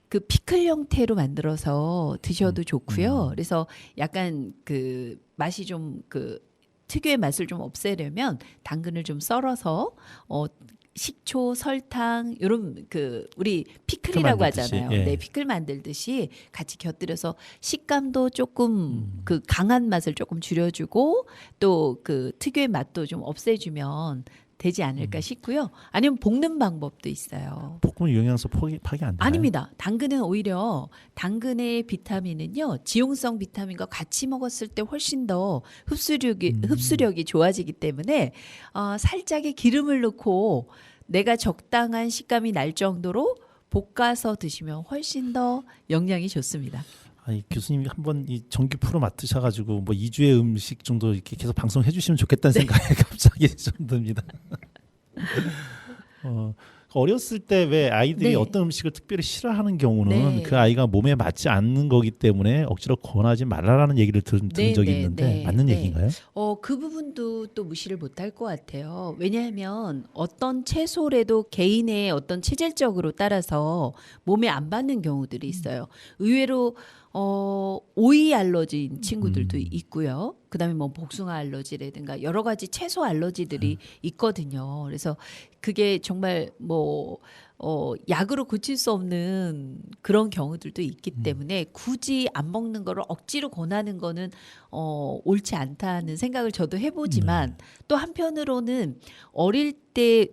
그 피클 형태로 만들어서 드셔도 좋고요. 그래서 약간 그 맛이 좀 그 특유의 맛을 좀 없애려면 당근을 좀 썰어서 식초, 설탕 이런 그 우리 피클이라고 만들듯이, 하잖아요. 예. 네, 피클 만들듯이 같이 곁들여서 식감도 조금 그 강한 맛을 조금 줄여주고 또 그 특유의 맛도 좀 없애주면 되지 않을까 싶고요. 아니면 볶는 방법도 있어요. 볶으면 영양소 파괴 안 되나요? 아닙니다. 당근은 오히려 당근의 비타민은요 지용성 비타민과 같이 먹었을 때 훨씬 더 흡수력이 좋아지기 때문에 살짝의 기름을 넣고 내가 적당한 식감이 날 정도로 볶아서 드시면 훨씬 더 영양이 좋습니다. 아니, 교수님이 한번 이 정규 프로 맡으셔가지고 뭐 2주의 음식 정도 이렇게 계속 방송해 주시면 좋겠다는 생각이 갑자기 좀 듭니다. 어렸을 때 왜 아이들이 네. 어떤 음식을 특별히 싫어하는 경우는 네. 그 아이가 몸에 맞지 않는 거기 때문에 억지로 권하지 말라라는 얘기를 들은 네, 적이 네, 있는데 네, 맞는 네. 얘기인가요? 그 부분도 또 무시를 못할 것 같아요. 왜냐하면 어떤 채소라도 개인의 어떤 체질적으로 따라서 몸에 안 받는 경우들이 있어요. 의외로 오이 알러지인 친구들도 있고요. 그다음에 뭐 복숭아 알러지라든가 여러 가지 채소 알러지들이 있거든요. 그래서 그게 정말 뭐 약으로 고칠 수 없는 그런 경우들도 있기 때문에 굳이 안 먹는 거를 억지로 권하는 거는 옳지 않다는 생각을 저도 해보지만 또 한편으로는 어릴 때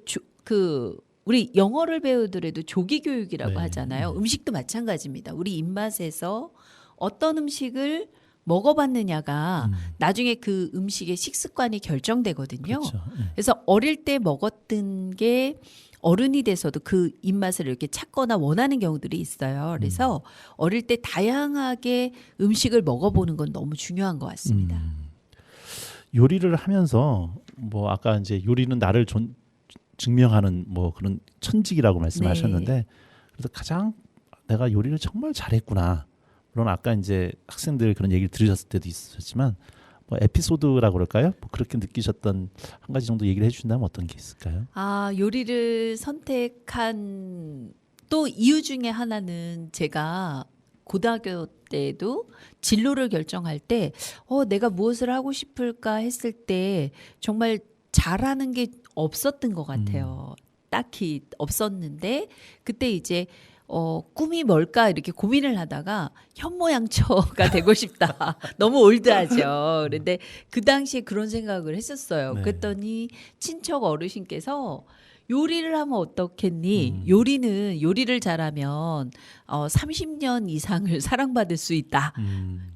우리 영어를 배우더라도 조기 교육이라고 네. 하잖아요. 음식도 마찬가지입니다. 우리 입맛에서 어떤 음식을 먹어봤느냐가 나중에 그 음식의 식습관이 결정되거든요. 그렇죠. 예. 그래서 어릴 때 먹었던 게 어른이 돼서도 그 입맛을 이렇게 찾거나 원하는 경우들이 있어요. 그래서 어릴 때 다양하게 음식을 먹어보는 건 너무 중요한 것 같습니다. 요리를 하면서 뭐 아까 이제 요리는 나를 증명하는 뭐 그런 천직이라고 말씀하셨는데 네. 그래서 가장 내가 요리를 정말 잘했구나. 물론 아까 이제 학생들 그런 얘기를 들으셨을 때도 있었지만 뭐 에피소드라고 그럴까요? 뭐 그렇게 느끼셨던 한 가지 정도 얘기를 해주신다면 어떤 게 있을까요? 요리를 선택한 또 이유 중에 하나는 제가 고등학교 때도 진로를 결정할 때 내가 무엇을 하고 싶을까 했을 때 정말 잘하는 게 없었던 것 같아요. 딱히 없었는데 그때 이제 꿈이 뭘까 이렇게 고민을 하다가 현모양처가 되고 싶다. 너무 올드하죠. 그런데 그 당시에 그런 생각을 했었어요. 네. 그랬더니 친척 어르신께서 요리를 하면 어떻겠니? 요리를 잘하면 30년 이상을 사랑받을 수 있다.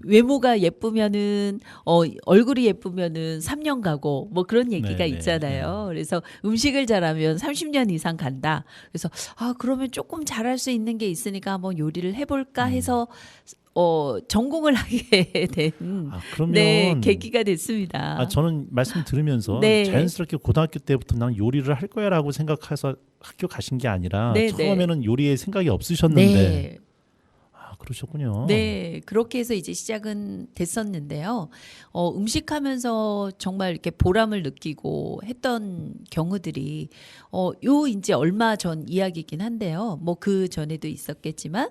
외모가 예쁘면은 얼굴이 예쁘면은 3년 가고 뭐 그런 얘기가 네, 있잖아요. 그래서 음식을 잘하면 30년 이상 간다. 그래서 그러면 조금 잘할 수 있는 게 있으니까 한번 요리를 해볼까 해서 전공을 하게 된 그러면 네, 계기가 됐습니다. 저는 말씀 들으면서 네. 자연스럽게 고등학교 때부터 나는 요리를 할 거야라고 생각해서 학교 가신 게 아니라 네, 처음에는 요리에 생각이 없으셨는데 네. 그러셨군요. 네, 그렇게 해서 이제 시작은 됐었는데요. 음식하면서 정말 이렇게 보람을 느끼고 했던 경우들이 이제 얼마 전 이야기이긴 한데요. 뭐 그 전에도 있었겠지만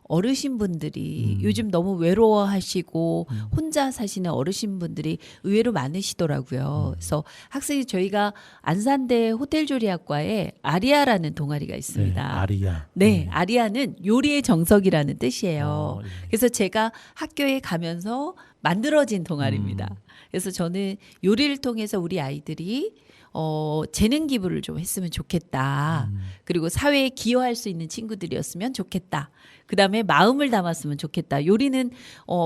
어르신분들이 요즘 너무 외로워하시고 혼자 사시는 어르신분들이 의외로 많으시더라고요. 그래서 학생이 저희가 안산대 호텔조리학과에 아리아라는 동아리가 있습니다. 네, 아리아. 네, 아리아는 요리의 정석이라는 뜻이에요. 예. 그래서 제가 학교에 가면서 만들어진 동아리입니다. 그래서 저는 요리를 통해서 우리 아이들이 재능 기부를 좀 했으면 좋겠다. 그리고 사회에 기여할 수 있는 친구들이었으면 좋겠다. 그다음에 마음을 담았으면 좋겠다. 요리는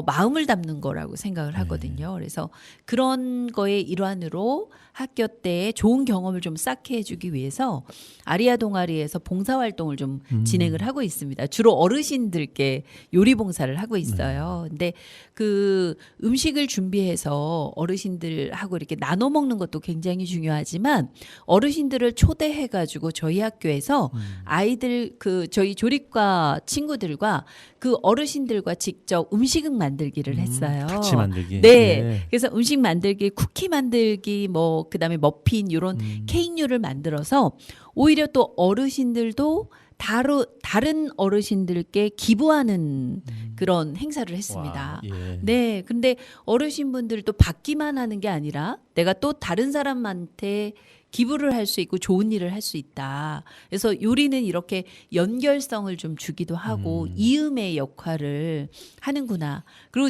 마음을 담는 거라고 생각을 하거든요. 그래서 그런 거의 일환으로 학교 때 좋은 경험을 좀 쌓게 해주기 위해서 아리아 동아리에서 봉사활동을 좀 진행을 하고 있습니다. 주로 어르신들께 요리 봉사를 하고 있어요. 근데 그 음식을 준비해서 어르신들하고 이렇게 나눠 먹는 것도 굉장히 중요하지만 어르신들을 초대해가지고 저희 학교에서 아이들 저희 조리과 친구들과 그 어르신들과 직접 음식을 만들기를 했어요. 같이 만들기. 네. 그래서 음식 만들기, 쿠키 만들기, 그다음에 머핀 이런 케이크류를 만들어서 오히려 또 어르신들도 다른 어르신들께 기부하는 그런 행사를 했습니다. 와, 예. 네. 근데 어르신분들도 받기만 하는 게 아니라 내가 또 다른 사람한테 기부를 할 수 있고 좋은 일을 할 수 있다. 그래서 요리는 이렇게 연결성을 좀 주기도 하고 이음의 역할을 하는구나. 그리고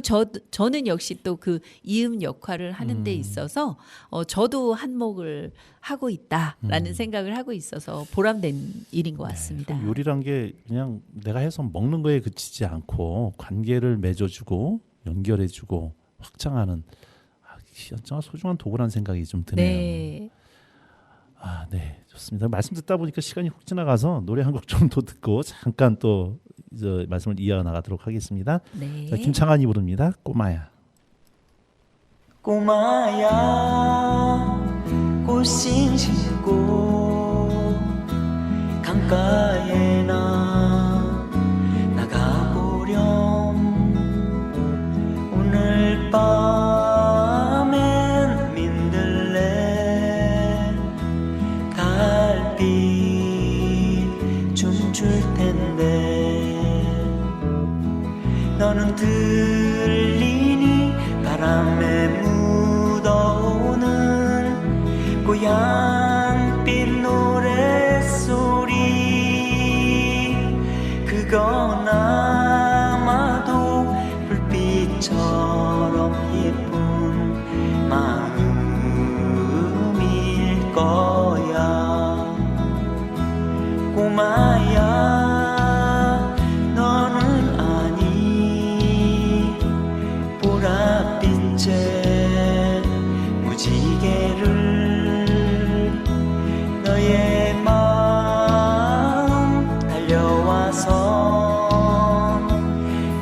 저는 역시 또 그 이음 역할을 하는 데 있어서 저도 한몫을 하고 있다라는 생각을 하고 있어서 보람된 일인 것 같습니다. 네, 요리란 게 그냥 내가 해서 먹는 거에 그치지 않고 관계를 맺어주고 연결해주고 확장하는 정말 소중한 도구라는 생각이 좀 드네요. 네. 네, 좋습니다. 말씀 듣다 보니까 시간이 훅 지나가서 노래 한 곡 좀 더 듣고 잠깐 또 이제 말씀을 이어나가도록 하겠습니다. 네. 자, 김창완이 부릅니다. 꼬마야. 꼬마야 꽃신 신고 강가에 나가보렴 오늘 밤엔 민들레 달빛 춤출 텐데 너는 들리니 바람에 묻어오는 고향빛 노랫소리 그건 아마도 불빛처럼 예쁜 마음일 거야 꼬마야 너는 아니 보랏빛의 무지개를 너의 마음 달려와서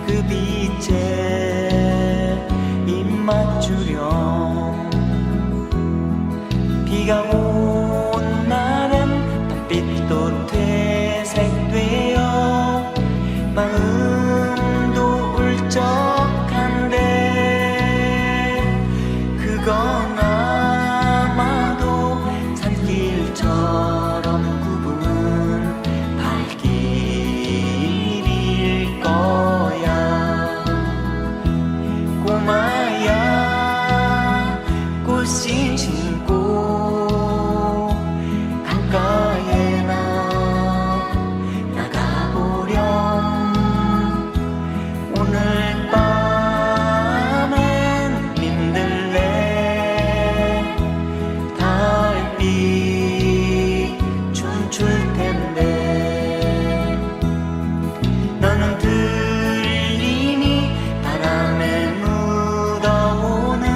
그 빛에 입 맞추렴 비가 온 날엔 달빛도 퇴색되어 마음도 울적한데 그건 아마도 산길처럼 굽은 발길일 거야 꼬마야 꽃신 신고 강가에 나가보렴 오늘 밤엔 민들레 달빛 춤출 텐데 너는 들리니 바람에 묻어오는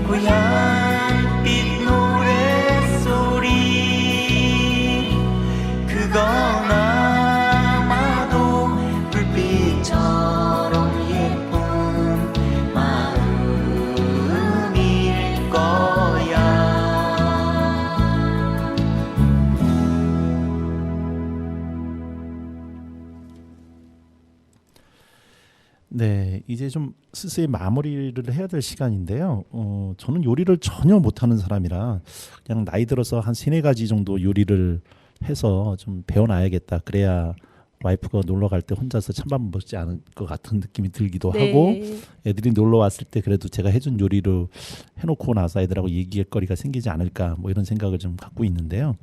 고향빛 노랫소리 그건 아마도 불빛처럼 예쁜 마음일 거야 네, 이제 좀 슬슬 마무리를 해야 될 시간인데요. 저는 요리를 전혀 못하는 사람이라 그냥 나이 들어서 한 3-4가지 정도 요리를 해서 좀 배워놔야겠다. 그래야 와이프가 놀러 갈 때 혼자서 찬밥 먹지 않을 것 같은 느낌이 들기도 네. 하고 애들이 놀러 왔을 때 그래도 제가 해준 요리를 해놓고 나서 애들하고 얘기할 거리가 생기지 않을까 뭐 이런 생각을 좀 갖고 있는데요.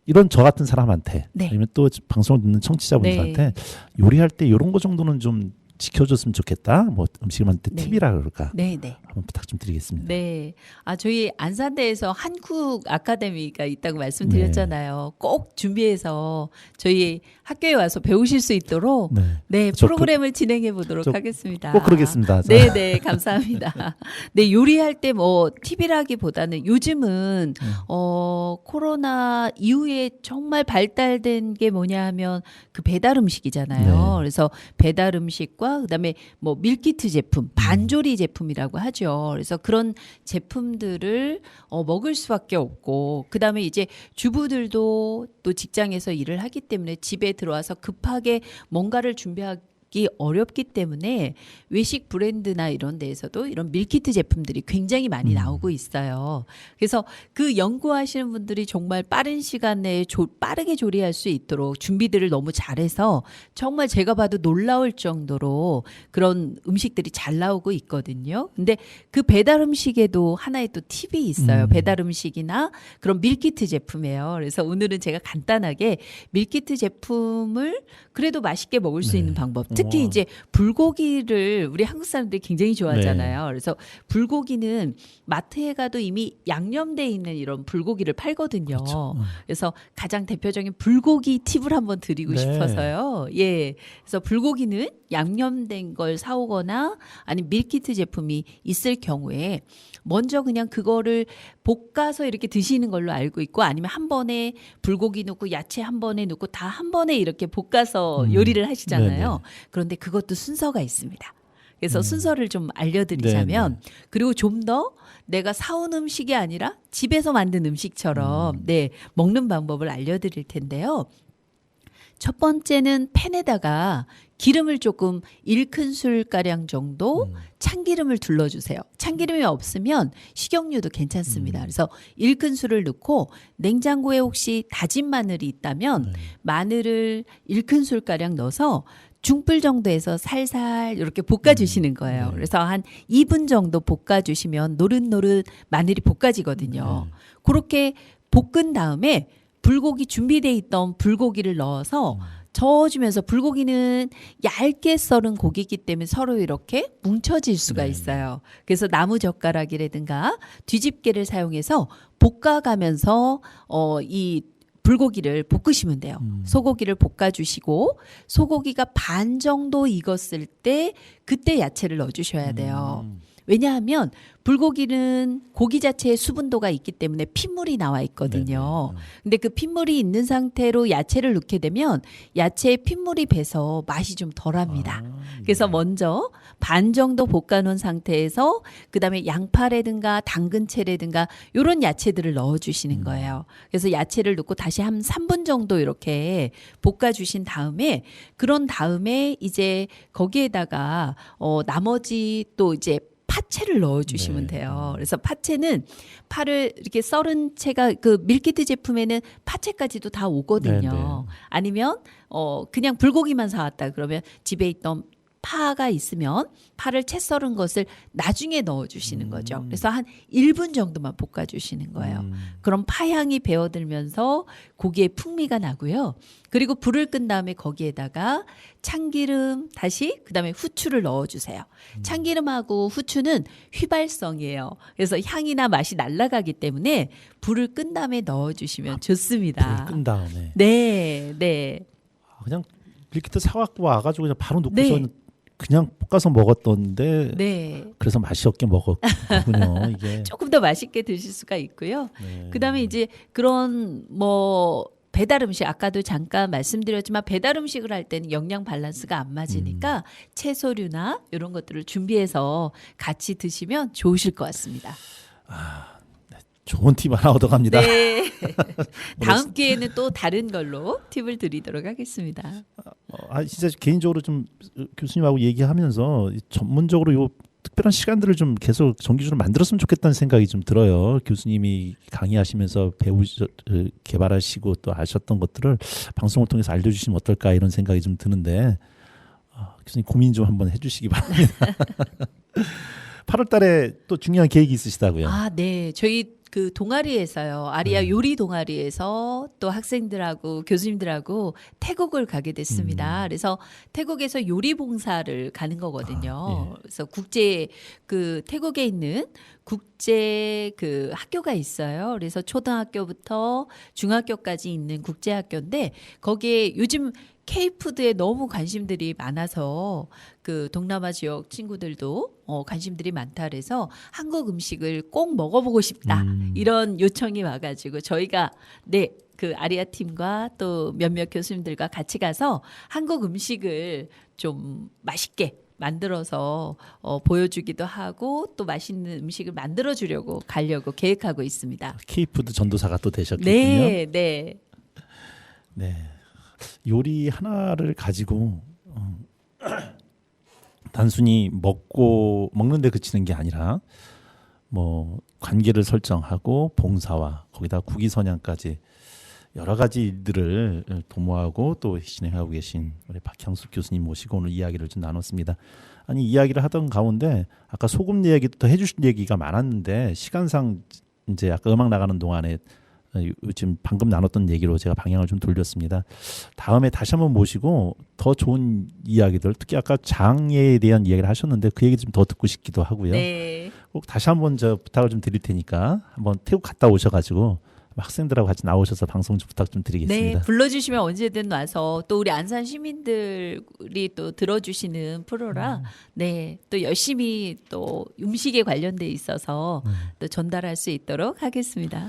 이런 저 같은 사람한테 네. 아니면 또 방송을 듣는 청취자분들한테 요리할 때 이런 거 정도는 좀 지켜줬으면 좋겠다. 뭐 음식을 만들 때 네. 팁이라 그럴까. 네, 네. 한번 부탁 좀 드리겠습니다. 네. 저희 안산대에서 한국 아카데미가 있다고 말씀드렸잖아요. 꼭 준비해서 저희 학교에 와서 배우실 수 있도록 네. 네, 저 프로그램을 진행해 보도록 저 하겠습니다. 꼭 그러겠습니다. 네, 네, 감사합니다. 네, 요리할 때 뭐 팁이라기보다는 요즘은 코로나 이후에 정말 발달된 게 뭐냐 하면 그 배달 음식이잖아요. 네. 그래서 배달 음식과 그다음에 뭐 밀키트 제품, 반조리 제품이라고 하죠. 그래서 그런 제품들을 먹을 수밖에 없고 그다음에 이제 주부들도 또 직장에서 일을 하기 때문에 집에 들어와서 급하게 뭔가를 준비하기 어렵기 때문에 외식 브랜드나 이런 데에서도 이런 밀키트 제품들이 굉장히 많이 나오고 있어요. 그래서 그 연구하시는 분들이 정말 빠른 시간에 빠르게 조리할 수 있도록 준비들을 너무 잘해서 정말 제가 봐도 놀라울 정도로 그런 음식들이 잘 나오고 있거든요. 근데 그 배달 음식에도 하나의 또 팁이 있어요. 배달 음식이나 그런 밀키트 제품이에요. 그래서 오늘은 제가 간단하게 밀키트 제품을 그래도 맛있게 먹을 수 있는 방법. 특히 이제 불고기를 우리 한국 사람들이 굉장히 좋아하잖아요. 그래서 불고기는 마트에 가도 이미 양념돼 있는 이런 불고기를 팔거든요. 그렇죠. 그래서 가장 대표적인 불고기 팁을 한번 드리고 네. 싶어서요. 예. 그래서 불고기는 양념된 걸 사오거나 아니면 밀키트 제품이 있을 경우에 먼저 그냥 그거를 볶아서 이렇게 드시는 걸로 알고 있고 아니면 한 번에 불고기 넣고 야채 한 번에 넣고 다 한 번에 이렇게 볶아서 요리를 하시잖아요. 네네. 그런데 그것도 순서가 있습니다. 그래서 순서를 좀 알려드리자면 그리고 좀 더 내가 사온 음식이 아니라 집에서 만든 음식처럼 네 먹는 방법을 알려드릴 텐데요. 첫 번째는 팬에다가 기름을 조금 1큰술가량 정도 참기름을 둘러주세요. 참기름이 없으면 식용유도 괜찮습니다. 그래서 1큰술을 넣고 냉장고에 혹시 다진 마늘이 있다면 마늘을 1큰술가량 넣어서 중불 정도에서 살살 이렇게 볶아주시는 거예요. 그래서 한 2분 정도 볶아주시면 노릇노릇 마늘이 볶아지거든요. 그렇게 볶은 다음에 불고기 준비돼 있던 불고기를 넣어서 저어주면서 불고기는 얇게 썰은 고기이기 때문에 서로 이렇게 뭉쳐질 수가 있어요. 그래서 나무 젓가락이라든가 뒤집개를 사용해서 볶아가면서 이 불고기를 볶으시면 돼요. 소고기를 볶아주시고 소고기가 반 정도 익었을 때 그때 야채를 넣어주셔야 돼요. 왜냐하면 불고기는 고기 자체에 수분도가 있기 때문에 핏물이 나와 있거든요. 근데 그 핏물이 있는 상태로 야채를 넣게 되면 야채에 핏물이 배서 맛이 좀 덜합니다. 그래서 먼저 반 정도 볶아놓은 상태에서 그다음에 양파라든가 당근채라든가 이런 야채들을 넣어주시는 거예요. 그래서 야채를 넣고 다시 한 3분 정도 이렇게 볶아주신 다음에 그런 다음에 이제 거기에다가 나머지 또 이제 파채를 넣어주시면 돼요. 그래서 파채는 파를 이렇게 썰은 채가 그 밀키트 제품에는 파채까지도 다 오거든요. 아니면 그냥 불고기만 사왔다 그러면 집에 있던 파가 있으면 파를 채 썰은 것을 나중에 넣어주시는 거죠. 그래서 한 1분 정도만 볶아주시는 거예요. 그럼 파향이 배어들면서 고기의 풍미가 나고요. 그리고 불을 끈 다음에 거기에다가 참기름 다시 그다음에 후추를 넣어주세요. 참기름하고 후추는 휘발성이에요. 그래서 향이나 맛이 날아가기 때문에 불을 끈 다음에 넣어주시면 좋습니다. 불을 끈 다음에. 네, 네. 그냥 밀키트 사갖고 와가지고 그냥 바로 놓고서 네. 그냥 볶아서 먹었던데 네. 그래서 맛이 없게 먹었군요. 이게. 조금 더 맛있게 드실 수가 있고요. 네. 그다음에 이제 그런 뭐 배달 음식 아까도 잠깐 말씀드렸지만 배달 음식을 할 때는 영양 밸런스가 안 맞으니까 채소류나 이런 것들을 준비해서 같이 드시면 좋으실 것 같습니다. 좋은 팁 하나 얻어갑니다. 네. 다음 기회에는 또 다른 걸로 팁을 드리도록 하겠습니다. 진짜 개인적으로 좀 교수님하고 얘기하면서 전문적으로 요 특별한 시간들을 좀 계속 정기적으로 만들었으면 좋겠다는 생각이 좀 들어요. 교수님이 강의하시면서 개발하시고 또 아셨던 것들을 방송을 통해서 알려주시면 어떨까 이런 생각이 좀 드는데 교수님 고민 좀 한번 해주시기 바랍니다. 8월 달에 또 중요한 계획이 있으시다고요? 아, 네. 저희 그 동아리에서요. 아리아 요리 동아리에서 또 학생들하고 교수님들하고 태국을 가게 됐습니다. 그래서 태국에서 요리 봉사를 가는 거거든요. 그래서 태국에 있는 국제 그 학교가 있어요. 그래서 초등학교부터 중학교까지 있는 국제 학교인데 거기에 요즘 K푸드에 너무 관심들이 많아서 그 동남아 지역 친구들도 관심들이 많다 그래서 한국 음식을 꼭 먹어보고 싶다 이런 요청이 와가지고 저희가 그 아리아 팀과 또 몇몇 교수님들과 같이 가서 한국 음식을 좀 맛있게 만들어서 보여주기도 하고 또 맛있는 음식을 만들어주려고 가려고 계획하고 있습니다. K푸드 전도사가 또 되셨겠군요. 네, 네. 네. 요리 하나를 가지고 단순히 먹는데 그치는 게 아니라 뭐 관계를 설정하고 봉사와 거기다 국위선양까지 여러 가지 일들을 도모하고 또 진행하고 계신 우리 박향숙 교수님 모시고 오늘 이야기를 좀 나눴습니다. 아니 이야기를 하던 가운데 아까 소금 얘기도 더 해주실 얘기가 많았는데 시간상 이제 아까 음악 나가는 동안에 지금 방금 나눴던 얘기로 제가 방향을 좀 돌렸습니다. 다음에 다시 한번 모시고 더 좋은 이야기들, 특히 아까 장애에 대한 이야기를 하셨는데 그 얘기 좀 더 듣고 싶기도 하고요. 네. 꼭 다시 한번 저 부탁을 좀 드릴 테니까 한번 태국 갔다 오셔가지고 학생들하고 같이 나오셔서 방송 좀 부탁 좀 드리겠습니다. 네, 불러주시면 언제든 와서 또 우리 안산 시민들이 또 들어주시는 프로라 네, 또 열심히 또 음식에 관련돼 있어서 또 전달할 수 있도록 하겠습니다.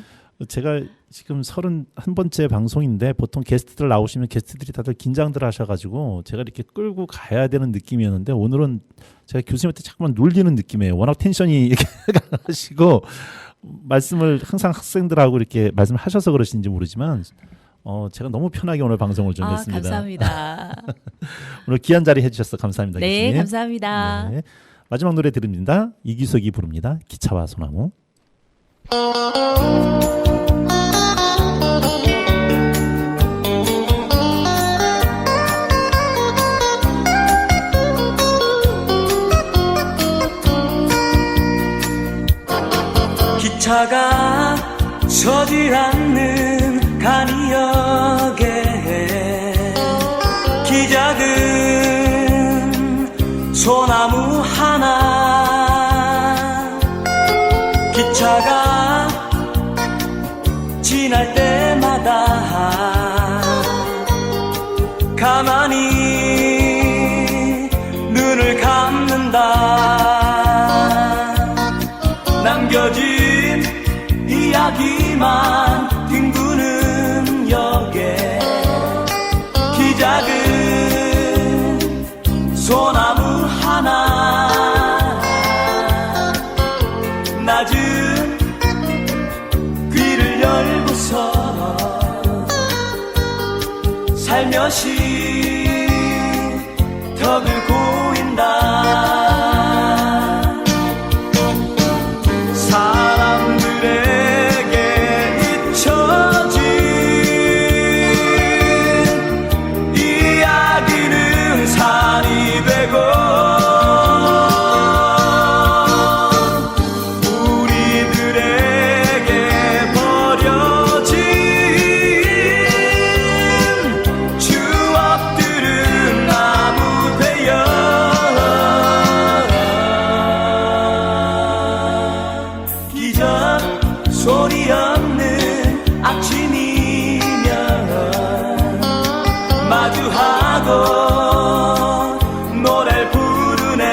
제가 지금 31번째 방송인데 보통 게스트들 나오시면 게스트들이 다들 긴장들 하셔가지고 제가 이렇게 끌고 가야 되는 느낌이었는데 오늘은 제가 교수님한테 자꾸만 놀리는 느낌이에요. 워낙 텐션이 이렇게 하시고 말씀을 항상 학생들하고 이렇게 말씀하셔서 그러신지 모르지만 제가 너무 편하게 오늘 방송을 좀 했습니다. 감사합니다. 오늘 귀한 자리 해주셔서 감사합니다. 네, 교수님. 감사합니다. 네. 마지막 노래 드립니다. 이규석이 부릅니다. 기차와 소나무. 기차가 서질 않는 간이역에 기작은 소나무 하나 기차가 지날 때마다 가만히 눈을 감는다 남겨진 이야기만 뒹구는 역에 기작은 소나무 하나 낮은 귀를 열고서 살며시 덕을 고인다 소리 없는 아침이면 마주하고 노래를 부르네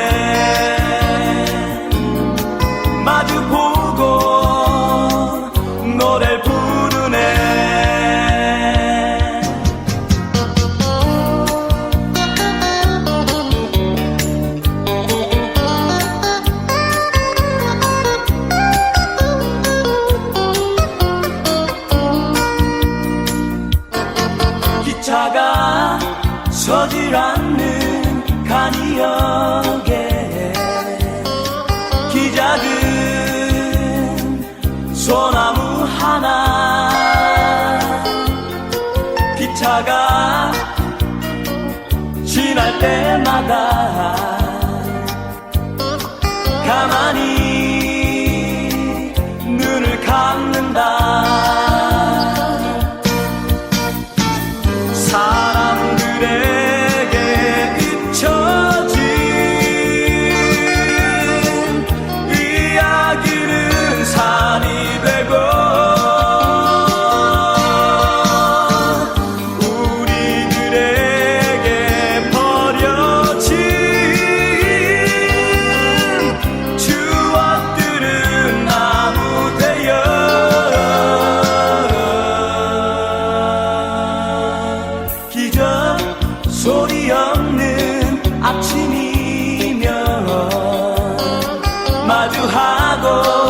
마주보고 노래를 부르네 기차가 서질 않는 간이역에 기차가 지날 때마다 가만히 눈을 감는다. 사람들에게 잊혀진 이야기는 산이 되고 우리들에게 버려진 추억들은 나무 되어 기적 소리 없는 아침이면 마주하고